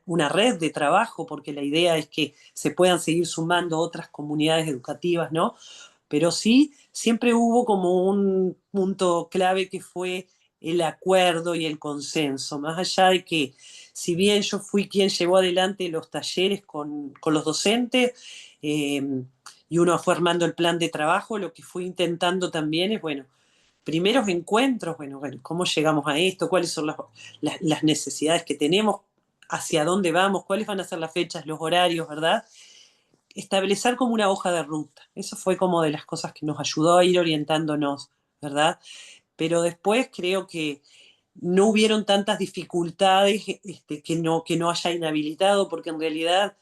una red de trabajo porque la idea es que se puedan seguir sumando otras comunidades educativas, ¿no? Pero sí, siempre hubo como un punto clave que fue el acuerdo y el consenso, más allá de que si bien yo fui quien llevó adelante los talleres con los docentes eh, y uno fue armando el plan de trabajo, lo que fui intentando también es, bueno, primeros encuentros, bueno, ¿cómo llegamos a esto? ¿Cuáles son las necesidades que tenemos? ¿Hacia dónde vamos? ¿Cuáles van a ser las fechas, los horarios, verdad? Establecer como una hoja de ruta. Eso fue como de las cosas que nos ayudó a ir orientándonos, ¿verdad? Pero después creo que no hubieron tantas dificultades que no haya inhabilitado, porque en realidad,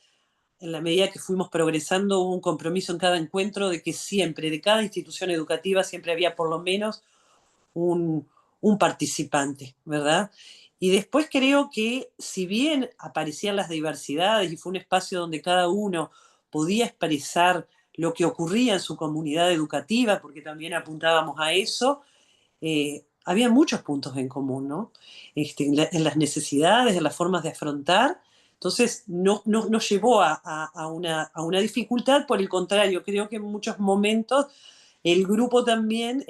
en la medida que fuimos progresando, hubo un compromiso en cada encuentro de que siempre, de cada institución educativa, siempre había por lo menos un, un participante, ¿verdad? Y después creo que si bien aparecían las diversidades y fue un espacio donde cada uno podía expresar lo que ocurría en su comunidad educativa, porque también apuntábamos a eso, había muchos puntos en común, ¿no? En las necesidades, en las formas de afrontar. Entonces, no nos llevó a una dificultad, por el contrario, creo que en muchos momentos el grupo también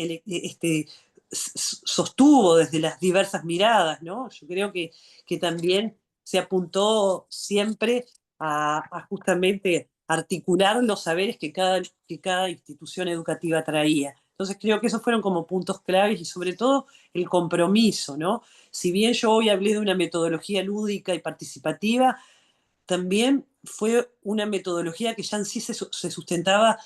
sostuvo desde las diversas miradas, ¿no? Yo creo que también se apuntó siempre a justamente articular los saberes que cada institución educativa traía. Entonces creo que esos fueron como puntos claves y sobre todo el compromiso, ¿no? Si bien yo hoy hablé de una metodología lúdica y participativa, también fue una metodología que ya en sí se sustentaba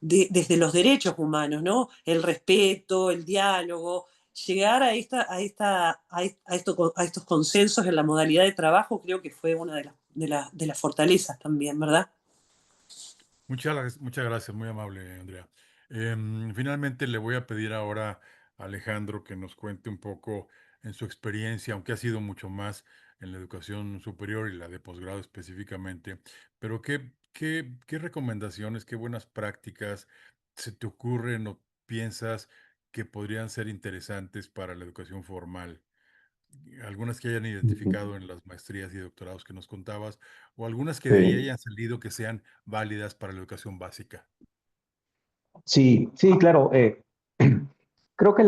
desde los derechos humanos, ¿no? El respeto, el diálogo, llegar a estos consensos en la modalidad de trabajo creo que fue una de las fortalezas también, ¿verdad? Muchas gracias, muy amable, Andrea. Finalmente le voy a pedir ahora a Alejandro que nos cuente un poco en su experiencia, aunque ha sido mucho más en la educación superior y la de posgrado específicamente, pero ¿qué recomendaciones, qué buenas prácticas se te ocurren o piensas que podrían ser interesantes para la educación formal? Algunas que hayan identificado en las maestrías y doctorados que nos contabas, o algunas que de ahí Sí, hayan salido que sean válidas para la educación básica. sí, sí, claro. Creo que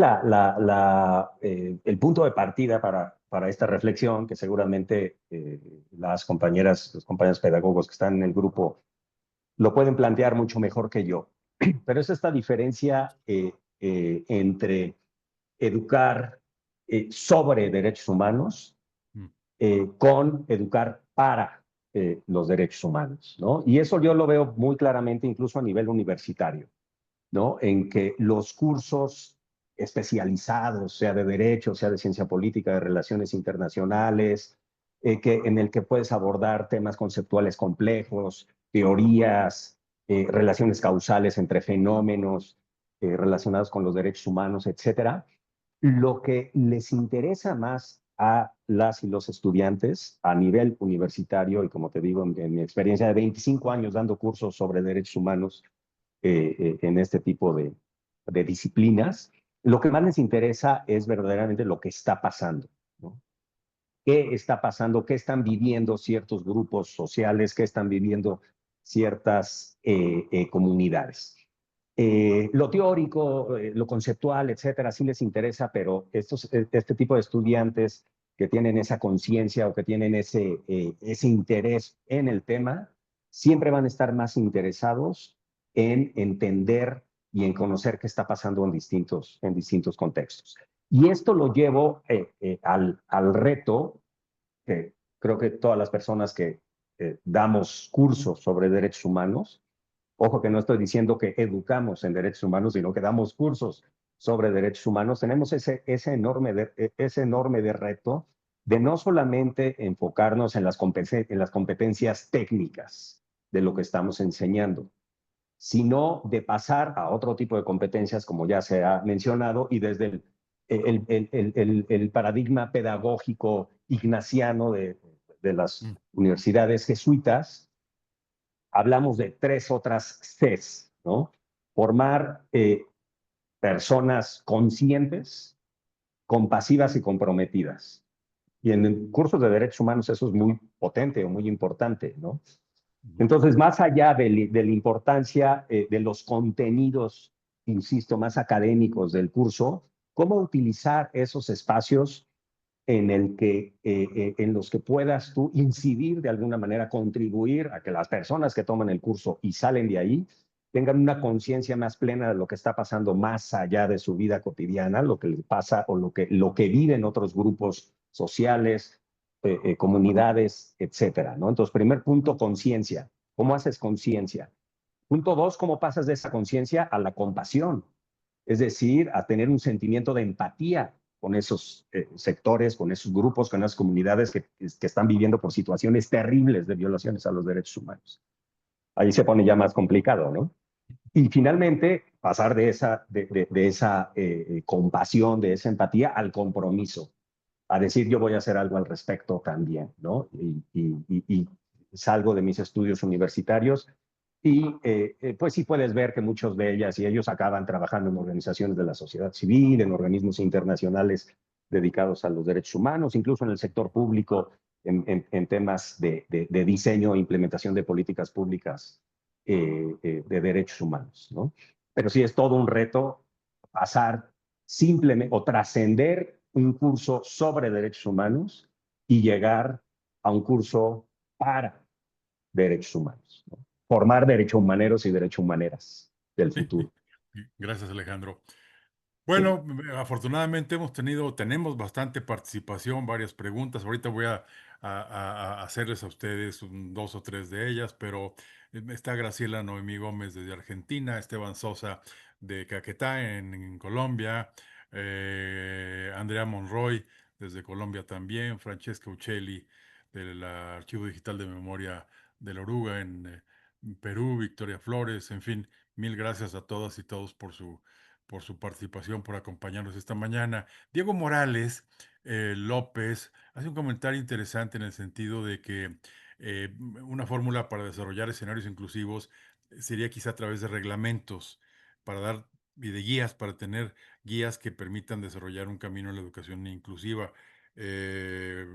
el punto de partida para esta reflexión, que seguramente las compañeras, los compañeros pedagogos que están en el grupo lo pueden plantear mucho mejor que yo, pero es esta diferencia entre educar sobre derechos humanos Mm, con educar para los derechos humanos, ¿no? Y eso yo lo veo muy claramente incluso a nivel universitario, ¿no? En que los cursos especializados, sea de derecho, sea de ciencia política, de relaciones internacionales, en el que puedes abordar temas conceptuales complejos, teorías, relaciones causales entre fenómenos relacionados con los derechos humanos, etcétera. Lo que les interesa más a las y los estudiantes a nivel universitario, y como te digo, en mi experiencia de 25 años dando cursos sobre derechos humanos, en este tipo de disciplinas, lo que más les interesa es verdaderamente lo que está pasando, ¿no? ¿Qué está pasando? ¿Qué están viviendo ciertos grupos sociales? ¿Qué están viviendo ciertas comunidades? Lo teórico, lo conceptual, etcétera, sí les interesa, pero este tipo de estudiantes que tienen esa conciencia o que tienen ese interés en el tema, siempre van a estar más interesados en entender y en conocer qué está pasando en distintos contextos. Y esto lo llevo al reto que creo que todas las personas que damos cursos sobre derechos humanos. Ojo que no estoy diciendo que educamos en derechos humanos, sino que damos cursos sobre derechos humanos. Tenemos ese enorme de reto de no solamente enfocarnos en en las competencias técnicas de lo que estamos enseñando, sino de pasar a otro tipo de competencias, como ya se ha mencionado, y desde el paradigma pedagógico ignaciano de las mm, universidades jesuitas, hablamos de tres otras Cs, ¿no? Formar personas conscientes, compasivas y comprometidas. Y en el curso de derechos humanos eso es muy potente o muy importante, ¿no? ujú. Entonces, más allá de la importancia de los contenidos, insisto, más académicos del curso, cómo utilizar esos espacios en los que puedas tú incidir de alguna manera, contribuir a que las personas que toman el curso y salen de ahí tengan una conciencia más plena de lo que está pasando más allá de su vida cotidiana, lo que les pasa o lo que viven otros grupos sociales, comunidades, etcétera, ¿no? Entonces, primer punto, conciencia. ¿Cómo haces conciencia? Punto dos, ¿cómo pasas de esa conciencia a la compasión? Es decir, a tener un sentimiento de empatía con esos sectores, con esos grupos, con esas comunidades que están viviendo por situaciones terribles de violaciones a los derechos humanos. Ahí se pone ya más complicado, ¿no? Y finalmente, pasar de esa compasión, de esa empatía al compromiso, a decir yo voy a hacer algo al respecto también, ¿no? Y salgo de mis estudios universitarios y pues sí puedes ver que muchos de ellas y ellos acaban trabajando en organizaciones de la sociedad civil, en organismos internacionales dedicados a los derechos humanos, incluso en el sector público, en temas de diseño e implementación de políticas públicas de derechos humanos, ¿no? Pero sí es todo un reto pasar simplemente o trascender un curso sobre derechos humanos y llegar a un curso para derechos humanos, ¿no? Formar derechos humaneros y derechos humaneras del futuro. Gracias, Alejandro. Sí. Bueno, afortunadamente tenemos bastante participación, varias preguntas. Ahorita voy a hacerles a ustedes dos o tres de ellas, pero está Graciela Noemí Gómez desde Argentina, Esteban Sosa de Caquetá en Colombia, Andrea Monroy desde Colombia también, Francesca Uccelli del Archivo Digital de Memoria de la Oruga en Perú, Victoria Flores, en fin, mil gracias a todas y todos por su participación, por acompañarnos esta mañana. Diego Morales López hace un comentario interesante en el sentido de que una fórmula para desarrollar escenarios inclusivos sería quizá a través de reglamentos para dar y de guías, para tener guías que permitan desarrollar un camino en la educación inclusiva. Eh,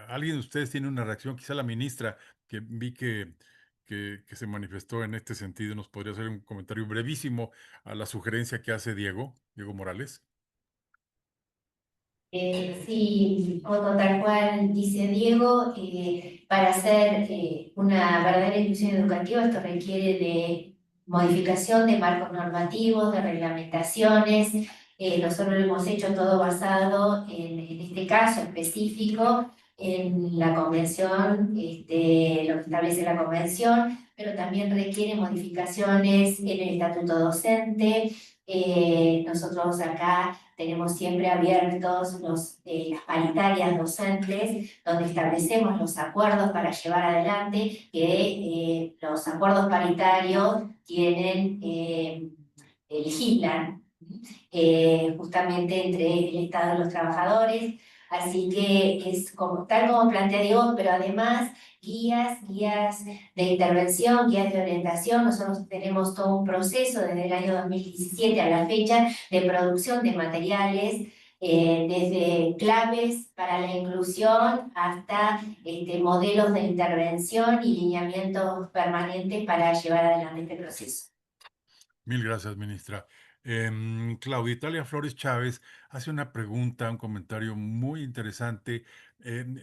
¿Alguien de ustedes tiene una reacción? Quizá la ministra, que vi que se manifestó en este sentido, nos podría hacer un comentario brevísimo a la sugerencia que hace Diego Morales. Sí, Otto, tal cual dice Diego, para hacer una verdadera inclusión educativa esto requiere de modificación de marcos normativos, de reglamentaciones. Nosotros lo hemos hecho todo basado en este caso específico en la convención, lo que establece la convención, pero también requiere modificaciones en el estatuto docente. Nosotros acá tenemos siempre abiertos las paritarias docentes, donde establecemos los acuerdos para llevar adelante, que los acuerdos paritarios legislan justamente entre el Estado y los trabajadores. Así que es como, tal como plantea Diego, pero además guías de intervención, guías de orientación. Nosotros tenemos todo un proceso desde el año 2017 a la fecha de producción de materiales, desde claves para la inclusión hasta modelos de intervención y lineamientos permanentes para llevar adelante este proceso. Mil gracias, ministra. Claudia Italia Flores Chávez hace una pregunta, un comentario muy interesante.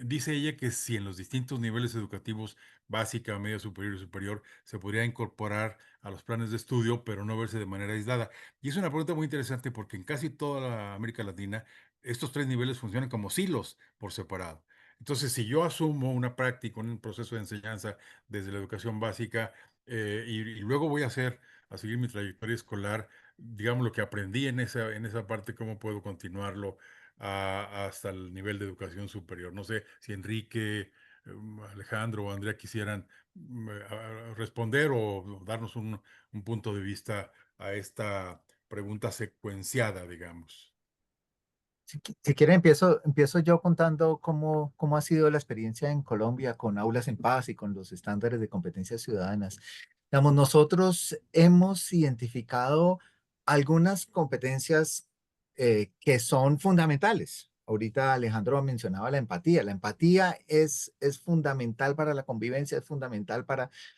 Dice ella que si en los distintos niveles educativos, básica, media superior y superior, se podría incorporar a los planes de estudio, pero no verse de manera aislada. Y es una pregunta muy interesante porque en casi toda la América Latina, estos tres niveles funcionan como silos por separado. Entonces, si yo asumo una práctica, un proceso de enseñanza desde la educación básica, y luego voy a seguir mi trayectoria escolar, digamos, lo que aprendí en esa parte, cómo puedo continuarlo hasta el nivel de educación superior. No sé si Enrique, Alejandro o Andrea quisieran responder o darnos un punto de vista a esta pregunta secuenciada, digamos. Si quieren, empiezo yo contando cómo ha sido la experiencia en Colombia con Aulas en Paz y con los estándares de competencias ciudadanas. Digamos, nosotros hemos identificado algunas competencias que son fundamentales. Ahorita Alejandro mencionaba la empatía. La empatía es fundamental para la convivencia, es fundamental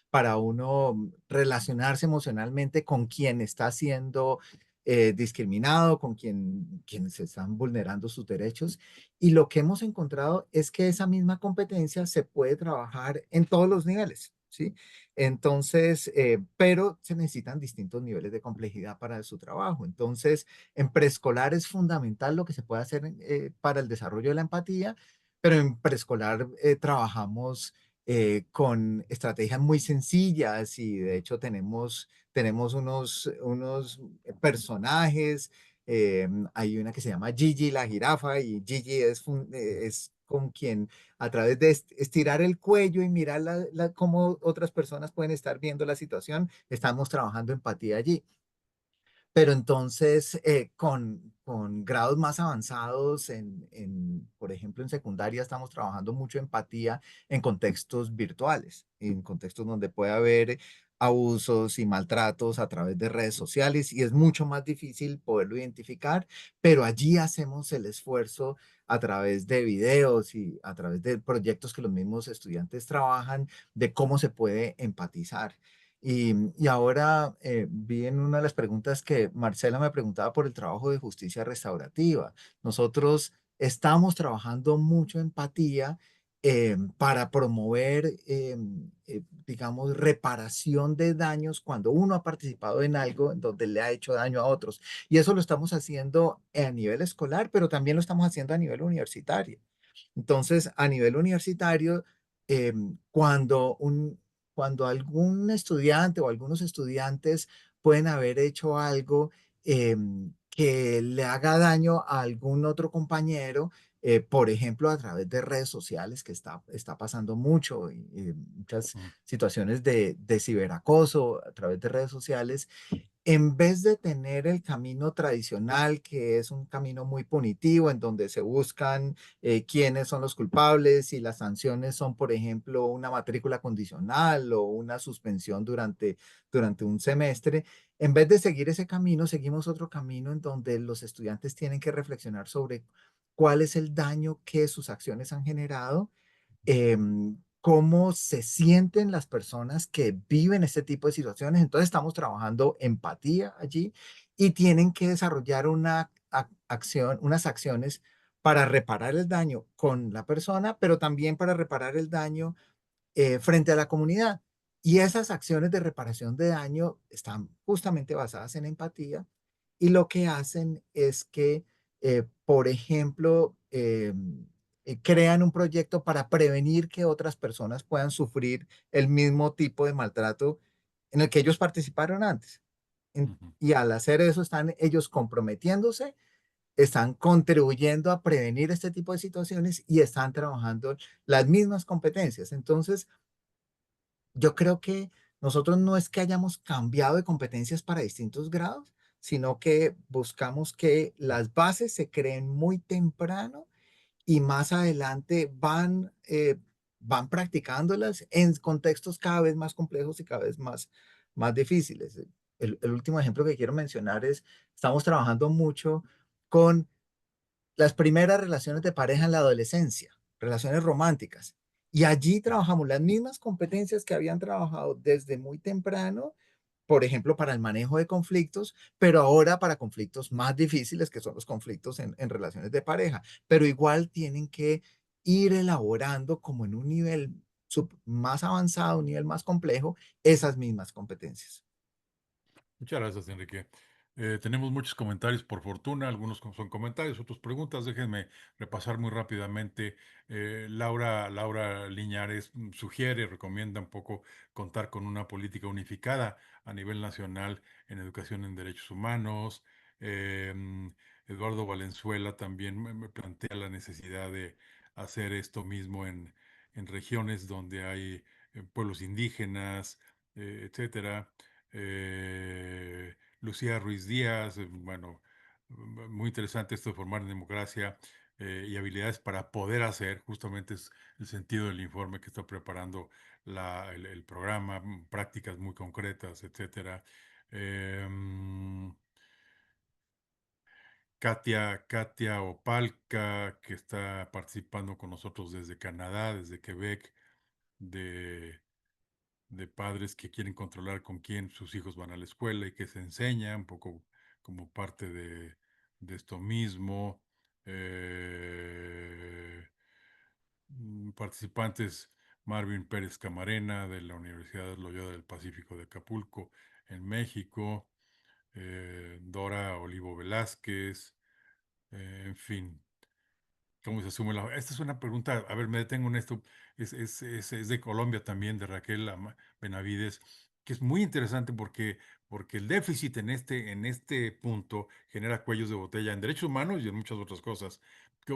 para uno relacionarse emocionalmente con quien está siendo discriminado, con quienes se están vulnerando sus derechos. Y lo que hemos encontrado es que esa misma competencia se puede trabajar en todos los niveles, ¿sí? Entonces, pero se necesitan distintos niveles de complejidad para su trabajo. Entonces, en preescolar es fundamental lo que se puede hacer para el desarrollo de la empatía, pero en preescolar trabajamos con estrategias muy sencillas y de hecho tenemos unos personajes. Hay una que se llama Gigi la jirafa y Gigi es con quien a través de estirar el cuello y mirar cómo otras personas pueden estar viendo la situación, estamos trabajando empatía allí. Pero entonces, con grados más avanzados, por ejemplo, en secundaria estamos trabajando mucho empatía en contextos virtuales, en contextos donde puede haber abusos y maltratos a través de redes sociales y es mucho más difícil poderlo identificar, pero allí hacemos el esfuerzo a través de videos y a través de proyectos que los mismos estudiantes trabajan de cómo se puede empatizar. Y ahora vi en una de las preguntas que Marcela me preguntaba por el trabajo de justicia restaurativa. Nosotros estamos trabajando mucho empatía para promover, digamos, reparación de daños cuando uno ha participado en algo en donde le ha hecho daño a otros. Y eso lo estamos haciendo a nivel escolar, pero también lo estamos haciendo a nivel universitario. Entonces, a nivel universitario, cuando cuando algún estudiante o algunos estudiantes pueden haber hecho algo que le haga daño a algún otro compañero, por ejemplo, a través de redes sociales, que está pasando mucho, muchas situaciones de ciberacoso a través de redes sociales. en vez de tener el camino tradicional, que es un camino muy punitivo, en donde se buscan quiénes son los culpables y las sanciones son, por ejemplo, una matrícula condicional o una suspensión durante un semestre, en vez de seguir ese camino, seguimos otro camino en donde los estudiantes tienen que reflexionar sobre cuál es el daño que sus acciones han generado, cómo se sienten las personas que viven este tipo de situaciones. Entonces estamos trabajando empatía allí y tienen que desarrollar unas acciones para reparar el daño con la persona, pero también para reparar el daño frente a la comunidad. Y esas acciones de reparación de daño están justamente basadas en empatía y lo que hacen es que, por ejemplo, crean un proyecto para prevenir que otras personas puedan sufrir el mismo tipo de maltrato en el que ellos participaron antes. Ujú. Y al hacer eso están ellos comprometiéndose, están contribuyendo a prevenir este tipo de situaciones y están trabajando las mismas competencias. Entonces, yo creo que nosotros no es que hayamos cambiado de competencias para distintos grados, sino que buscamos que las bases se creen muy temprano y más adelante van practicándolas en contextos cada vez más complejos y cada vez más difíciles. El último ejemplo que quiero mencionar es, estamos trabajando mucho con las primeras relaciones de pareja en la adolescencia, relaciones románticas. Y allí trabajamos las mismas competencias que habían trabajado desde muy temprano, por ejemplo, para el manejo de conflictos, pero ahora para conflictos más difíciles, que son los conflictos en relaciones de pareja. Pero igual tienen que ir elaborando como en un nivel más avanzado, un nivel más complejo, esas mismas competencias. Muchas gracias, Enrique. Tenemos muchos comentarios, por fortuna, algunos son comentarios, otros preguntas. Déjenme repasar muy rápidamente. Laura Liñares sugiere, recomienda un poco contar con una política unificada a nivel nacional en educación en derechos humanos. Eduardo Valenzuela también me plantea la necesidad de hacer esto mismo en regiones donde hay pueblos indígenas, etcétera. Lucía Ruiz Díaz, bueno, muy interesante esto de formar en democracia y habilidades para poder hacer, justamente es el sentido del informe que está preparando el programa, prácticas muy concretas, etcétera. Em, Katia Opalka, que está participando con nosotros desde Canadá, desde Quebec, de padres que quieren controlar con quién sus hijos van a la escuela y qué se enseña, un poco como parte de esto mismo. Eh, Participantes: Marvin Pérez Camarena de la Universidad Loyola del Pacífico de Acapulco, en México. Dora Olivo Velázquez, en fin. ¿Cómo se asume la? Esta es una pregunta, a ver, me detengo en esto. Es de Colombia también, de Raquel Benavides, que es muy interesante porque el déficit en este punto genera cuellos de botella en derechos humanos y en muchas otras cosas.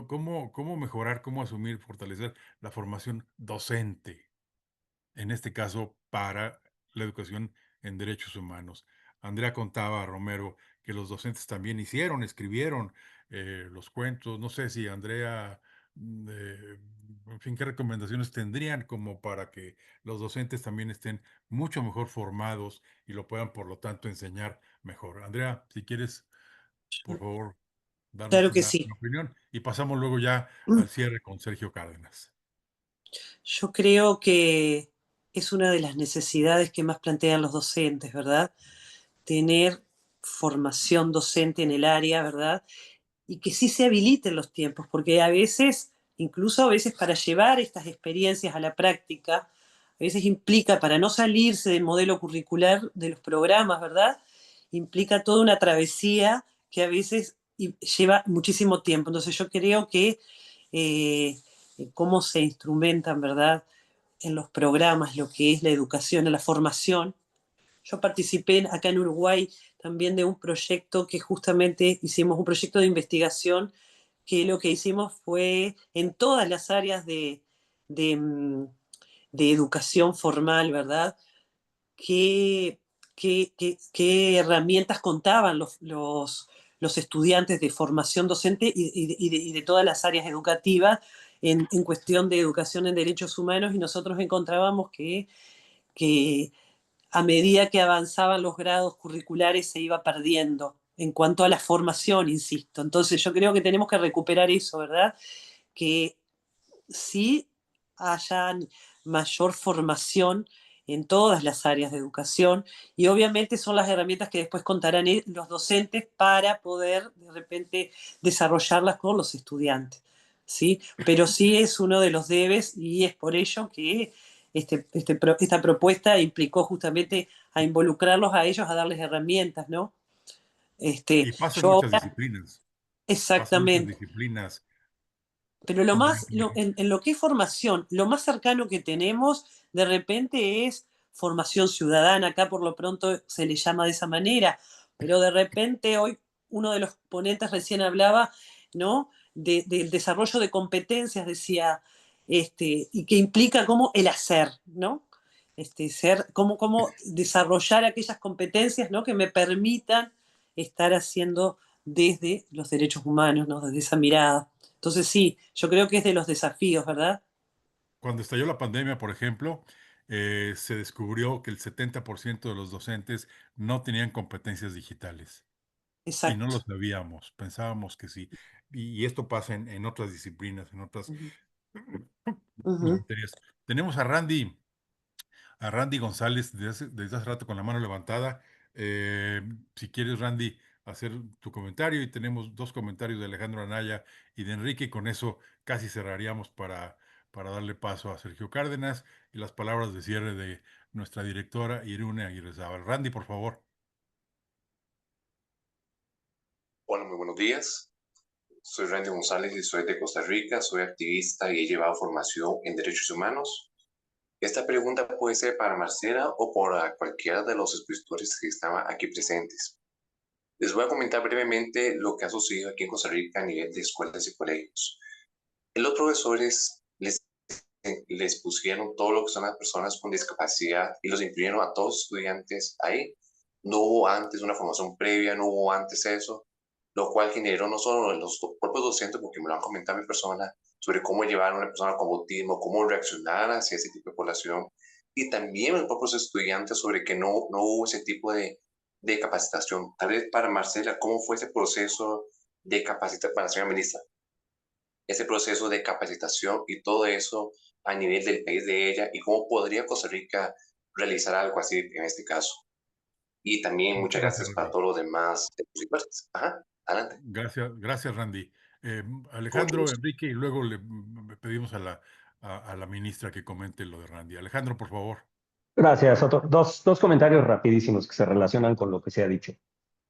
¿Cómo mejorar, cómo asumir, fortalecer la formación docente? En este caso para la educación en derechos humanos. Andrea contaba a Romero que los docentes también escribieron los cuentos. No sé si Andrea, en fin, qué recomendaciones tendrían como para que los docentes también estén mucho mejor formados y lo puedan, por lo tanto, enseñar mejor. Andrea, si quieres, por favor, darnos Claro que una sí. opinión y pasamos luego ya al cierre con Sergio Cárdenas. Yo creo que es una de las necesidades que más plantean los docentes, ¿verdad? Tener formación docente en el área, ¿verdad? Y que sí se habiliten los tiempos, porque a veces, incluso a veces para llevar estas experiencias a la práctica, a veces implica, para no salirse del modelo curricular de los programas, ¿verdad? Implica toda una travesía que a veces lleva muchísimo tiempo. Entonces yo creo que eh, cómo se instrumentan, ¿verdad? En los programas, lo que es la educación, la formación. Yo participé acá en Uruguay también de un proyecto que justamente hicimos, un proyecto de investigación, que lo que hicimos fue en todas las áreas de, de educación formal, ¿verdad? Que qué herramientas contaban los estudiantes de formación docente y de todas las áreas educativas en cuestión de educación en derechos humanos, y nosotros encontrábamos que a medida que avanzaban los grados curriculares se iba perdiendo en cuanto a la formación, insisto. Entonces yo creo que tenemos que recuperar eso, ¿verdad? Que sí haya mayor formación en todas las áreas de educación, y obviamente son las herramientas que después contarán los docentes para poder de repente desarrollarlas con los estudiantes, ¿sí? Pero sí es uno de los debes, y es por ello que esta propuesta implicó justamente a involucrarlos a ellos, a darles herramientas, ¿no? Y pasa en Yo muchas ahora, disciplinas, pasa en muchas exactamente. disciplinas. Pero Indudablemente. en lo que es formación, lo más cercano que tenemos de repente es formación ciudadana. Acá por lo pronto se le llama de esa manera, pero de repente hoy uno de los ponentes recién hablaba, ¿no? Del desarrollo de competencias, decía, y que implica como el hacer, ¿no? Cómo desarrollar aquellas competencias, ¿no? Que me permitan estar haciendo desde los derechos humanos, ¿no? Desde esa mirada. Entonces sí, yo creo que es de los desafíos, ¿verdad? Cuando estalló la pandemia, por ejemplo, se descubrió que el 70% de los docentes no tenían competencias digitales y no lo Exacto. sabíamos, pensábamos que sí. Y esto pasa en otras disciplinas, en otras Ujú. Ujú. materias. Tenemos a Randy González desde hace rato con la mano levantada. Si quieres, Randy, hacer tu comentario, y tenemos dos comentarios de Alejandro Anaya y de Enrique, y con eso casi cerraríamos para darle paso a Sergio Cárdenas y las palabras de cierre de nuestra directora Irune Aguirrezábal. Randy, por favor. Hola, muy buenos días. Soy Randy González y soy de Costa Rica, soy activista y he llevado formación en derechos humanos. Esta pregunta puede ser para Marcela o para cualquiera de los expositores que estaban aquí presentes. Les voy a comentar brevemente lo que ha sucedido aquí en Costa Rica a nivel de escuelas y colegios. Los profesores les pusieron todo lo que son las personas con discapacidad y los incluyeron a todos los estudiantes ahí. No hubo antes una formación previa, no hubo antes eso, lo cual generó no solo los propios docentes, porque me lo han comentado mi persona, sobre cómo llevar a una persona con autismo, cómo reaccionar hacia ese tipo de población, y también los propios estudiantes sobre que no hubo ese tipo de capacitación. Tal vez para Marcela, ¿cómo fue ese proceso de capacitación para la señora ministra? Ese proceso de capacitación y todo eso a nivel del país de ella, y cómo podría Costa Rica realizar algo así en este caso. Y también Muchas muchas gracias, gracias para Randy. todos los demás expositores. Ajá, adelante. Gracias, Randy. Con mucho Alejandro, gusto. Enrique, y luego le pedimos a la ministra que comente lo de Randy. Alejandro, por favor. Gracias, Otto. Dos comentarios rapidísimos que se relacionan con lo que se ha dicho.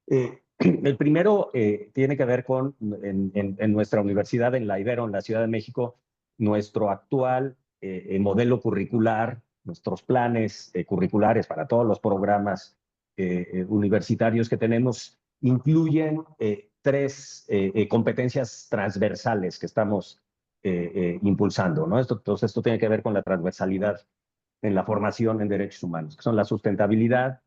El primero tiene que ver con, en nuestra universidad, en la Ibero, en la Ciudad de México, nuestro actual modelo curricular, nuestros planes curriculares para todos los programas universitarios que tenemos, incluyen tres competencias transversales que estamos impulsando, ¿no? Entonces, esto tiene que ver con la transversalidad en la formación en derechos humanos, que son la sustentabilidad,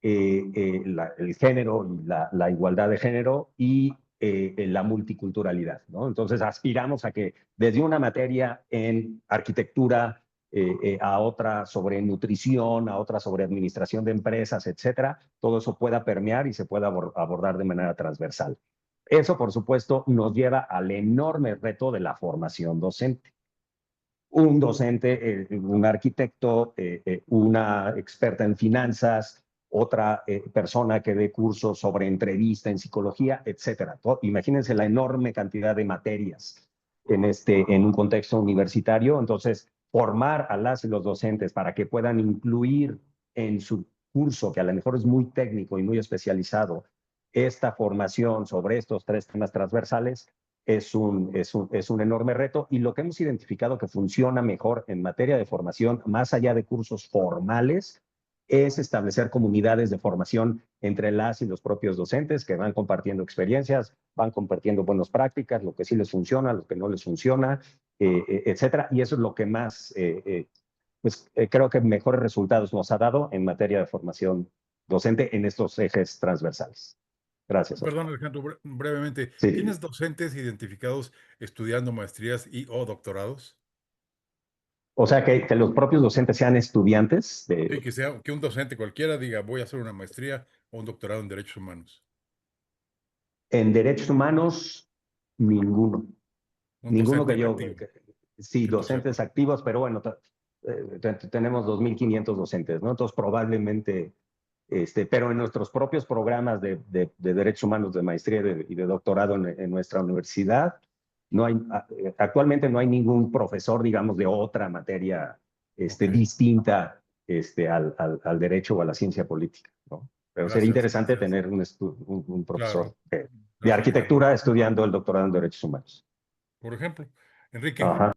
el género y la igualdad de género, y la multiculturalidad, ¿no? Entonces aspiramos a que desde una materia en arquitectura, a otra sobre nutrición, a otra sobre administración de empresas, etcétera, todo eso pueda permear y se pueda abordar de manera transversal. Eso, por supuesto, nos lleva al enorme reto de la formación docente. Un docente, un arquitecto, una experta en finanzas, otra persona que dé cursos sobre entrevista en psicología, etcétera. Imagínense la enorme cantidad de materias en un contexto universitario. Entonces, formar a las y los docentes para que puedan incluir en su curso, que a lo mejor es muy técnico y muy especializado, esta formación sobre estos tres temas transversales, es un enorme reto, y lo que hemos identificado que funciona mejor en materia de formación, más allá de cursos formales, es establecer comunidades de formación entre las y los propios docentes que van compartiendo experiencias, van compartiendo buenas prácticas, lo que sí les funciona, lo que no les funciona, etcétera. Y eso es lo que más, creo que mejores resultados nos ha dado en materia de formación docente en estos ejes transversales. Gracias. Perdón, Alejandro, brevemente, Sí. ¿tienes docentes identificados estudiando maestrías y o doctorados? O sea, que los propios docentes sean estudiantes Sí, que un docente cualquiera diga, voy a hacer una maestría o un doctorado en derechos humanos. en derechos humanos, ninguno. Un Ninguno docente que yo, activo, sí, que tú docentes sepas. activos, pero bueno, tenemos 2.500 docentes, ¿no? Entonces probablemente, pero en nuestros propios programas de derechos humanos, de maestría y de doctorado en nuestra universidad, no hay, actualmente no hay ningún profesor, digamos, de otra materia Ok, distinta al derecho o a la ciencia política, ¿no? Pero sería gracias, interesante gracias. tener un profesor Claro, de gracias, Alejandro. arquitectura estudiando el doctorado en derechos humanos. Por ejemplo, Enrique. Ajá.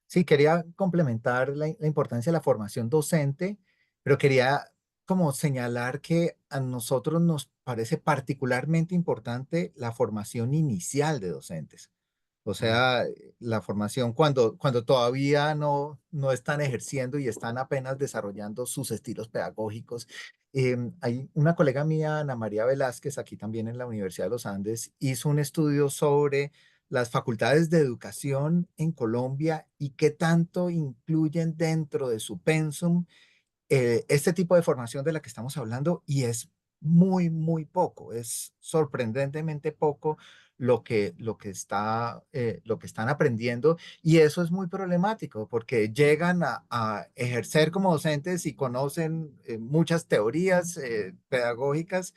Sí, quería complementar la importancia de la formación docente, pero quería como señalar que a nosotros nos parece particularmente importante la formación inicial de docentes. O sea, la formación cuando todavía no están ejerciendo y están apenas desarrollando sus estilos pedagógicos. Hay una colega mía, Ana María Velázquez, aquí también en la Universidad de los Andes, hizo un estudio sobre las facultades de educación en Colombia y qué tanto incluyen dentro de su pensum este tipo de formación de la que estamos hablando, y es muy, muy poco, es sorprendentemente poco lo que están aprendiendo, y eso es muy problemático porque llegan a ejercer como docentes y conocen muchas teorías pedagógicas,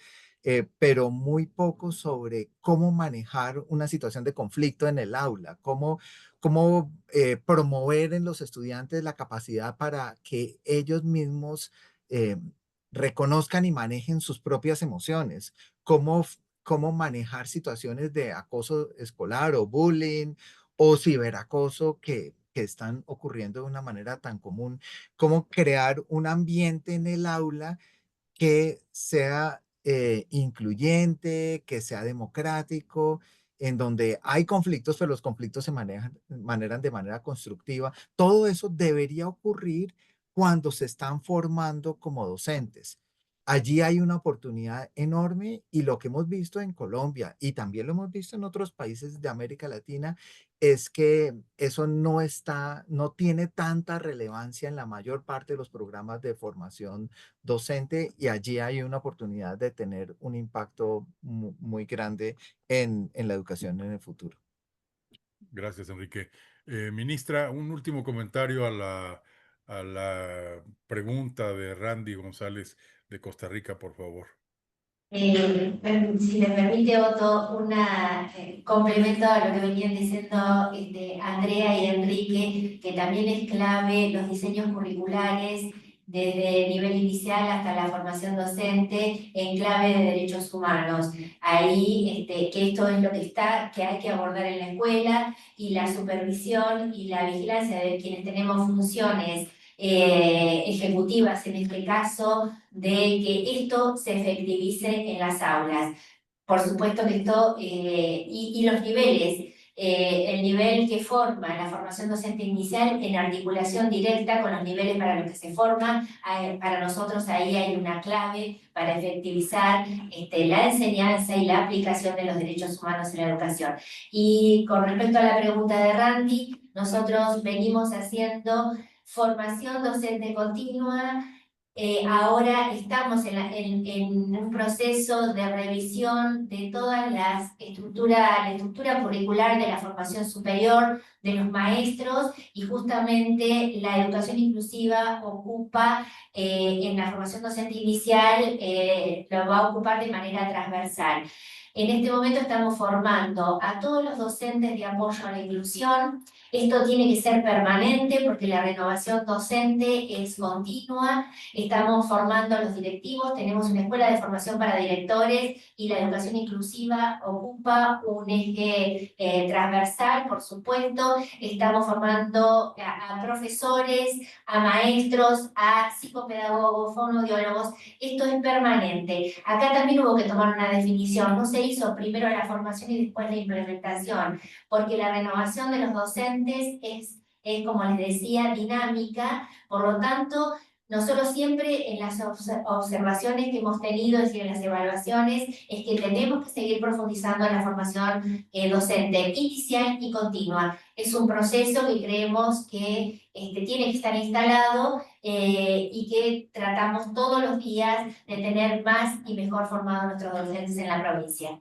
pero muy poco sobre cómo manejar una situación de conflicto en el aula, cómo promover en los estudiantes la capacidad para que ellos mismos eh, reconozcan y manejen sus propias emociones, cómo manejar situaciones de acoso escolar o bullying o ciberacoso que están ocurriendo de una manera tan común, cómo crear un ambiente en el aula que sea incluyente, que sea democrático, en donde hay conflictos, pero los conflictos se manejan de manera constructiva. Todo eso debería ocurrir cuando se están formando como docentes. Allí hay una oportunidad enorme, y lo que hemos visto en Colombia y también lo hemos visto en otros países de América Latina es que eso no tiene tanta relevancia en la mayor parte de los programas de formación docente, y allí hay una oportunidad de tener un impacto muy grande en la educación en el futuro. Gracias, Enrique. Ministra, un último comentario a la pregunta de Randy González de Costa Rica, por favor. Si me permite, Otto, un complemento a lo que venían diciendo Andrea y Enrique, que también es clave los diseños curriculares desde el nivel inicial hasta la formación docente en clave de derechos humanos. Ahí, que esto es lo que hay que abordar en la escuela, y la supervisión y la vigilancia de quienes tenemos funciones ejecutivas en este caso, de que esto se efectivice en las aulas. Por supuesto que esto, y los niveles, el nivel que forma la formación docente inicial en articulación directa con los niveles para los que se forma, para nosotros ahí hay una clave para efectivizar la enseñanza y la aplicación de los derechos humanos en la educación. Y con respecto a la pregunta de Randy, nosotros venimos haciendo formación docente continua. Ahora estamos en un proceso de revisión de toda la estructura curricular de la formación superior de los maestros, y justamente la educación inclusiva ocupa en la formación docente inicial, lo va a ocupar de manera transversal. En este momento estamos formando a todos los docentes de apoyo a la inclusión. Esto tiene que ser permanente porque la renovación docente es continua. Estamos formando a los directivos, tenemos una escuela de formación para directores, y la educación inclusiva ocupa un eje transversal, por supuesto. Estamos formando a profesores, a maestros, a psicopedagogos, fonoaudiólogos. Esto es permanente. Acá también hubo que tomar una definición. No se hizo primero la formación y después la implementación, porque la renovación de los docentes es como les decía, dinámica. Por lo tanto, nosotros siempre en las observaciones que hemos tenido, es decir, en las evaluaciones, es que tenemos que seguir profundizando en la formación docente inicial y continua. Es un proceso que creemos que tiene que estar instalado y que tratamos todos los días de tener más y mejor formados nuestros docentes en la provincia.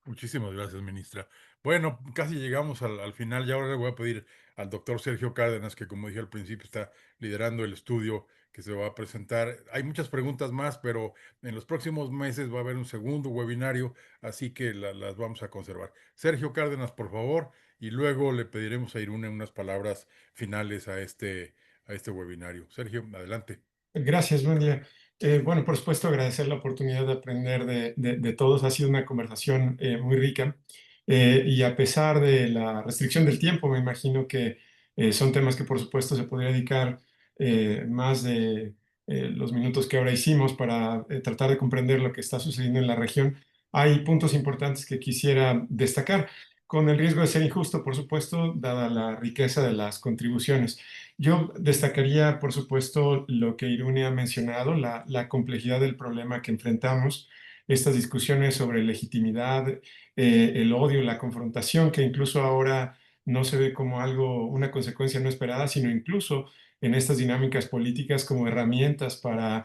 Muchísimas gracias, ministra. Bueno, casi llegamos al final y ahora le voy a pedir al doctor Sergio Cárdenas, que como dije al principio está liderando el estudio que se va a presentar. Hay muchas preguntas más, pero en los próximos meses va a haber un segundo webinario, así que las vamos a conservar. Sergio Cárdenas, por favor, y luego le pediremos a Irune unas palabras finales a este webinario. Sergio, adelante. Gracias, buen día. Bueno, por supuesto, agradecer la oportunidad de aprender de todos. Ha sido una conversación muy rica y a pesar de la restricción del tiempo, me imagino que son temas que por supuesto se podría dedicar más de los minutos que ahora hicimos para tratar de comprender lo que está sucediendo en la región. Hay puntos importantes que quisiera destacar, con el riesgo de ser injusto, por supuesto, dada la riqueza de las contribuciones. Yo destacaría, por supuesto, lo que Irune ha mencionado, la complejidad del problema que enfrentamos, estas discusiones sobre legitimidad, el odio, la confrontación, que incluso ahora no se ve como algo, una consecuencia no esperada, sino incluso en estas dinámicas políticas como herramientas para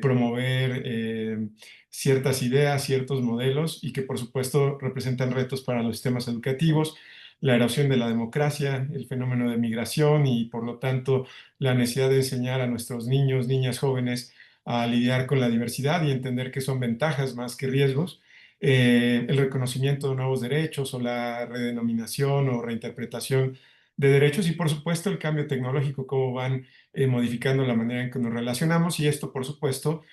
promover ciertas ideas, ciertos modelos y que por supuesto representan retos para los sistemas educativos, la erosión de la democracia, el fenómeno de migración y por lo tanto la necesidad de enseñar a nuestros niños, niñas, jóvenes a lidiar con la diversidad y entender que son ventajas más que riesgos, el reconocimiento de nuevos derechos o la redenominación o reinterpretación de derechos y por supuesto el cambio tecnológico, cómo van modificando la manera en que nos relacionamos y esto por supuesto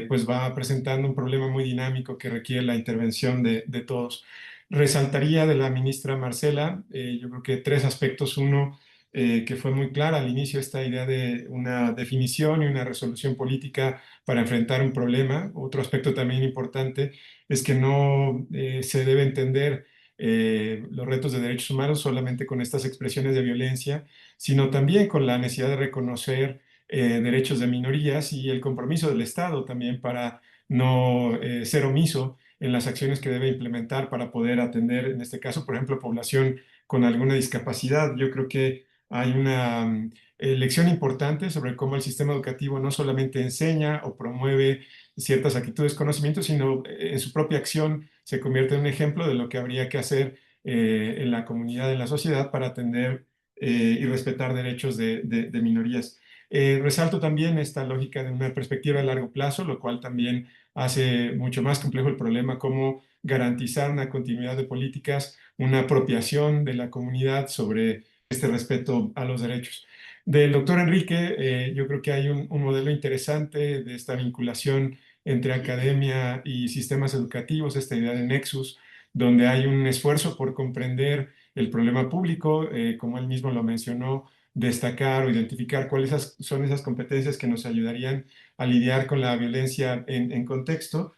pues va presentando un problema muy dinámico que requiere la intervención de todos. Resaltaría de la ministra Marcela, yo creo que tres aspectos. Uno, que fue muy clara al inicio, esta idea de una definición y una resolución política para enfrentar un problema. Otro aspecto también importante es que no se debe entender los retos de derechos humanos solamente con estas expresiones de violencia, sino también con la necesidad de reconocer derechos de minorías y el compromiso del Estado también para no ser omiso en las acciones que debe implementar para poder atender, en este caso, por ejemplo, población con alguna discapacidad. Yo creo que hay una lección importante sobre cómo el sistema educativo no solamente enseña o promueve ciertas actitudes, conocimientos, sino en su propia acción se convierte en un ejemplo de lo que habría que hacer en la comunidad, en la sociedad, para atender y respetar derechos de minorías. Resalto también esta lógica de una perspectiva a largo plazo, lo cual también hace mucho más complejo el problema, cómo garantizar una continuidad de políticas, una apropiación de la comunidad sobre este respeto a los derechos. Del doctor Enrique, yo creo que hay un modelo interesante de esta vinculación entre academia y sistemas educativos, esta idea de nexus, donde hay un esfuerzo por comprender el problema público, como él mismo lo mencionó, destacar o identificar cuáles son esas competencias que nos ayudarían a lidiar con la violencia en contexto.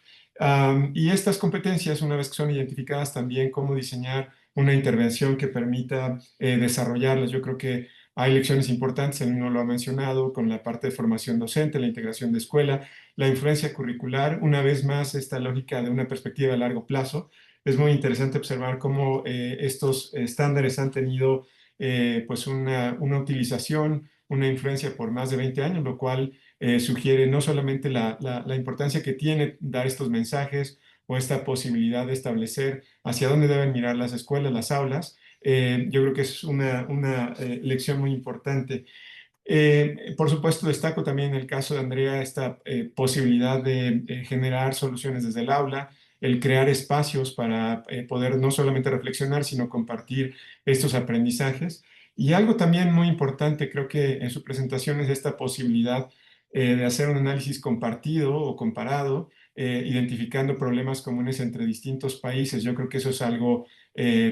Y estas competencias, una vez que son identificadas, también cómo diseñar una intervención que permita desarrollarlas. Yo creo que hay lecciones importantes, él mismo lo ha mencionado, con la parte de formación docente, la integración de escuela, la influencia curricular, una vez más esta lógica de una perspectiva a largo plazo. Es muy interesante observar cómo estos estándares han tenido pues una utilización, una influencia por más de 20 años, lo cual sugiere no solamente la importancia que tiene dar estos mensajes o esta posibilidad de establecer hacia dónde deben mirar las escuelas, las aulas. Yo creo que es una lección muy importante. Por supuesto, destaco también el caso de Andrea, esta posibilidad de generar soluciones desde el aula, el crear espacios para poder no solamente reflexionar, sino compartir estos aprendizajes. Y algo también muy importante, creo que en su presentación es esta posibilidad de hacer un análisis compartido o comparado, identificando problemas comunes entre distintos países. Yo creo que eso es algo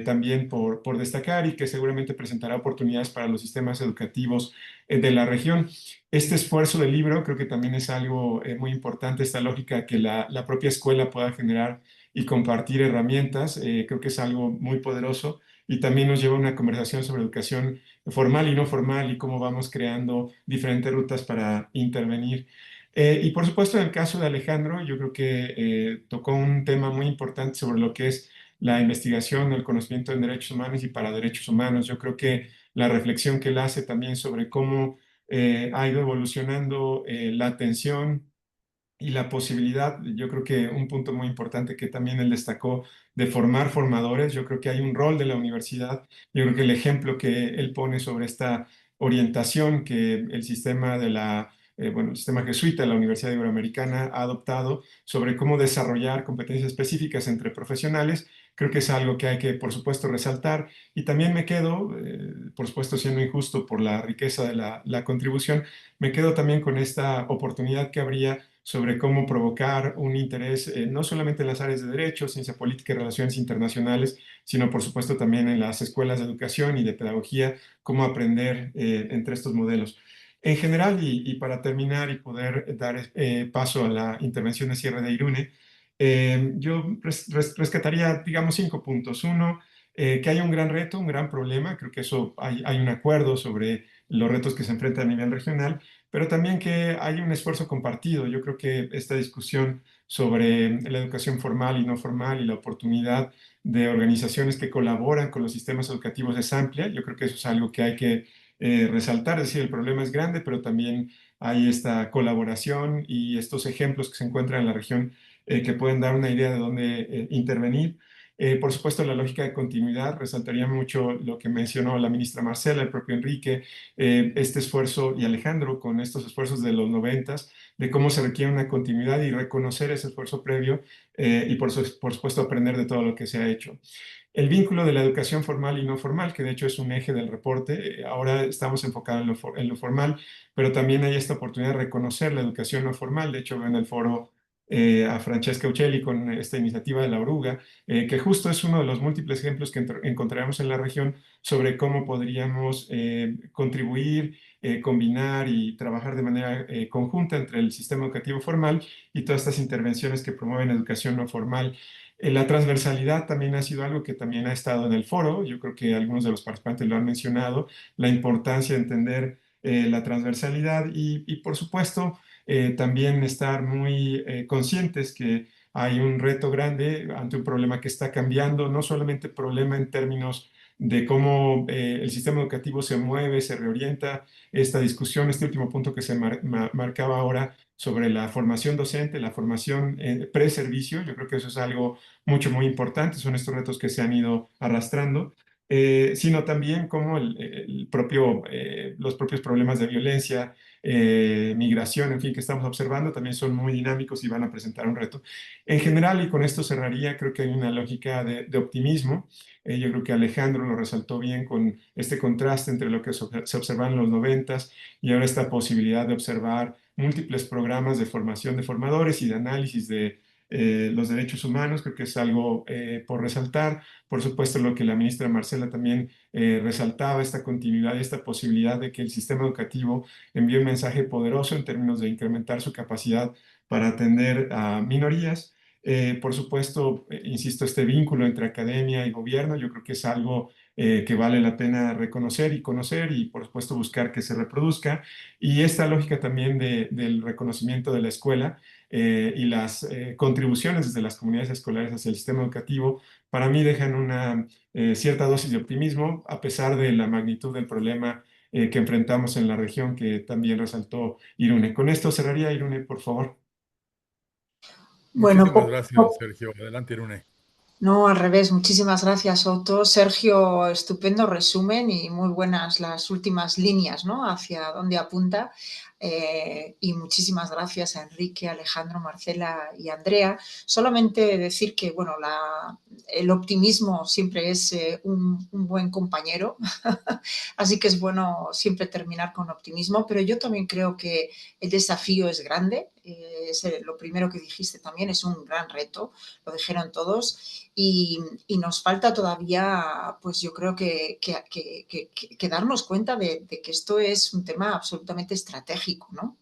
también por destacar y que seguramente presentará oportunidades para los sistemas educativos de la región. Este esfuerzo del libro creo que también es algo muy importante, esta lógica que la propia escuela pueda generar y compartir herramientas, creo que es algo muy poderoso y también nos lleva a una conversación sobre educación formal y no formal y cómo vamos creando diferentes rutas para intervenir. Y por supuesto, en el caso de Alejandro, yo creo que tocó un tema muy importante sobre lo que es la investigación, el conocimiento en derechos humanos y para derechos humanos. Yo creo que la reflexión que él hace también sobre cómo ha ido evolucionando la atención y la posibilidad, yo creo que un punto muy importante que también él destacó de formar formadores, yo creo que hay un rol de la universidad, yo creo que el ejemplo que él pone sobre esta orientación que el sistema de bueno, el sistema jesuita de la Universidad Iberoamericana ha adoptado sobre cómo desarrollar competencias específicas entre profesionales, creo que es algo que hay que, por supuesto, resaltar. Y también me quedo, por supuesto, siendo injusto por la riqueza de la contribución, me quedo también con esta oportunidad que habría sobre cómo provocar un interés no solamente en las áreas de derecho, ciencia política y relaciones internacionales, sino por supuesto también en las escuelas de educación y de pedagogía, cómo aprender entre estos modelos. En general, y para terminar y poder dar paso a la intervención de cierre de Irune, yo rescataría, digamos, 5 puntos. Uno, que hay un gran reto, un gran problema, creo que eso hay un acuerdo sobre los retos que se enfrentan a nivel regional, pero también que hay un esfuerzo compartido. Yo creo que esta discusión sobre la educación formal y no formal y la oportunidad de organizaciones que colaboran con los sistemas educativos es amplia. Yo creo que eso es algo que hay que resaltar. Es decir, el problema es grande, pero también hay esta colaboración y estos ejemplos que se encuentran en la región que pueden dar una idea de dónde intervenir. Por supuesto, la lógica de continuidad, resaltaría mucho lo que mencionó la ministra Marcela, el propio Enrique, este esfuerzo y Alejandro con estos esfuerzos de los 90s, de cómo se requiere una continuidad y reconocer ese esfuerzo previo y por supuesto aprender de todo lo que se ha hecho. El vínculo de la educación formal y no formal, que de hecho es un eje del reporte, ahora estamos enfocados en lo formal, pero también hay esta oportunidad de reconocer la educación no formal. De hecho, veo en el foro a Francesca Uccelli con esta iniciativa de la oruga, que justo es uno de los múltiples ejemplos que encontraremos en la región sobre cómo podríamos contribuir, combinar y trabajar de manera conjunta entre el sistema educativo formal y todas estas intervenciones que promueven educación no formal. La transversalidad también ha sido algo que también ha estado en el foro. Yo creo que algunos de los participantes lo han mencionado, la importancia de entender la transversalidad y por supuesto, también estar muy conscientes que hay un reto grande ante un problema que está cambiando, no solamente problema en términos de cómo el sistema educativo se mueve, se reorienta, esta discusión, este último punto que se marcaba ahora sobre la formación docente, la formación pre-servicio, yo creo que eso es algo muy importante, son estos retos que se han ido arrastrando. Sino también como los propios problemas de violencia, migración, en fin, que estamos observando, también son muy dinámicos y van a presentar un reto. En general, y con esto cerraría, creo que hay una lógica de optimismo. Yo creo que Alejandro lo resaltó bien con este contraste entre lo que se observaba en los 90s y ahora esta posibilidad de observar múltiples programas de formación de formadores y de análisis de los derechos humanos. Creo que es algo por resaltar. Por supuesto, lo que la ministra Marcela también resaltaba, esta continuidad y esta posibilidad de que el sistema educativo envíe un mensaje poderoso en términos de incrementar su capacidad para atender a minorías. Por supuesto, insisto, este vínculo entre academia y gobierno, yo creo que es algo que vale la pena reconocer y conocer y, por supuesto, buscar que se reproduzca. Y esta lógica también del reconocimiento de la escuela y las contribuciones desde las comunidades escolares hacia el sistema educativo, para mí dejan una cierta dosis de optimismo, a pesar de la magnitud del problema que enfrentamos en la región, que también resaltó Irune. Con esto cerraría, Irune, por favor. Bueno, Muchísimas gracias, Sergio. Adelante, Irune. No, al revés. Muchísimas gracias, Otto. Sergio, estupendo resumen y muy buenas las últimas líneas, ¿no? Hacia dónde apunta. Y muchísimas gracias a Enrique, Alejandro, Marcela y Andrea. Solamente decir que, bueno, el optimismo siempre es un buen compañero, así que es bueno siempre terminar con optimismo, pero yo también creo que el desafío es grande. Lo primero que dijiste también es un gran reto, lo dijeron todos, y nos falta todavía, pues yo creo que darnos cuenta de que esto es un tema absolutamente estratégico, ¿no?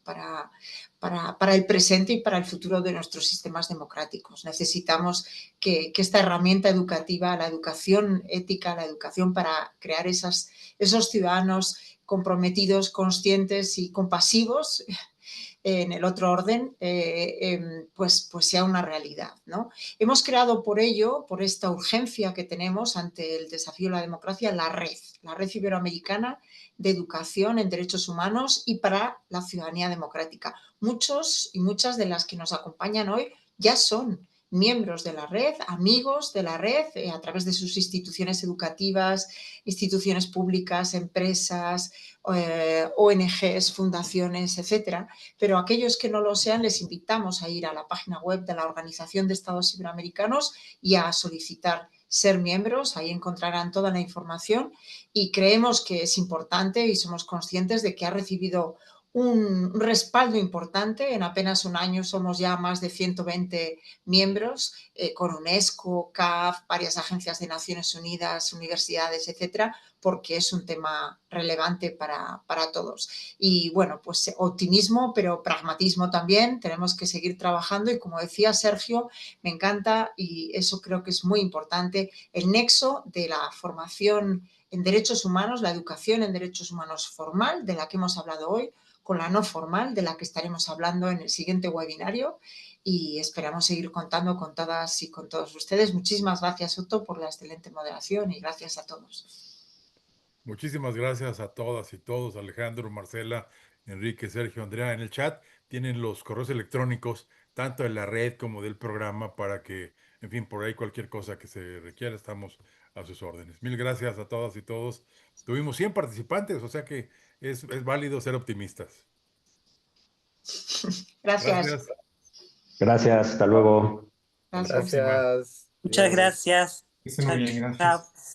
para el presente y para el futuro de nuestros sistemas democráticos. Necesitamos que esta herramienta educativa, la educación ética, la educación para crear esos ciudadanos comprometidos, conscientes y compasivos en el otro orden, pues sea una realidad, ¿no? Hemos creado por ello, por esta urgencia que tenemos ante el desafío de la democracia, la Red Iberoamericana de Educación en Derechos Humanos y para la ciudadanía democrática. Muchos y muchas de las que nos acompañan hoy ya son miembros de la red, amigos de la red, a través de sus instituciones educativas, instituciones públicas, empresas, ONGs, fundaciones, etcétera. Pero aquellos que no lo sean, les invitamos a ir a la página web de la Organización de Estados Iberoamericanos y a solicitar ser miembros. Ahí encontrarán toda la información y creemos que es importante y somos conscientes de que ha recibido un respaldo importante. En apenas un año somos ya más de 120 miembros, con UNESCO, CAF, varias agencias de Naciones Unidas, universidades, etcétera, porque es un tema relevante para todos. Y bueno, pues optimismo, pero pragmatismo también. Tenemos que seguir trabajando y, como decía Sergio, me encanta, y eso creo que es muy importante, el nexo de la formación en derechos humanos, la educación en derechos humanos formal, de la que hemos hablado hoy, con la no formal, de la que estaremos hablando en el siguiente webinario, y esperamos seguir contando con todas y con todos ustedes. Muchísimas gracias, Otto, por la excelente moderación y gracias a todos. Muchísimas gracias a todas y todos, Alejandro, Marcela, Enrique, Sergio, Andrea. En el chat tienen los correos electrónicos, tanto de la red como del programa, para que, en fin, por ahí cualquier cosa que se requiera, estamos a sus órdenes. Mil gracias a todas y todos. Tuvimos 100 participantes, o sea que es válido ser optimistas. Gracias. Gracias. Gracias, hasta luego. Gracias. Gracias. Muchas Adiós. gracias. Que estén muy bien, Chao, gracias. chao.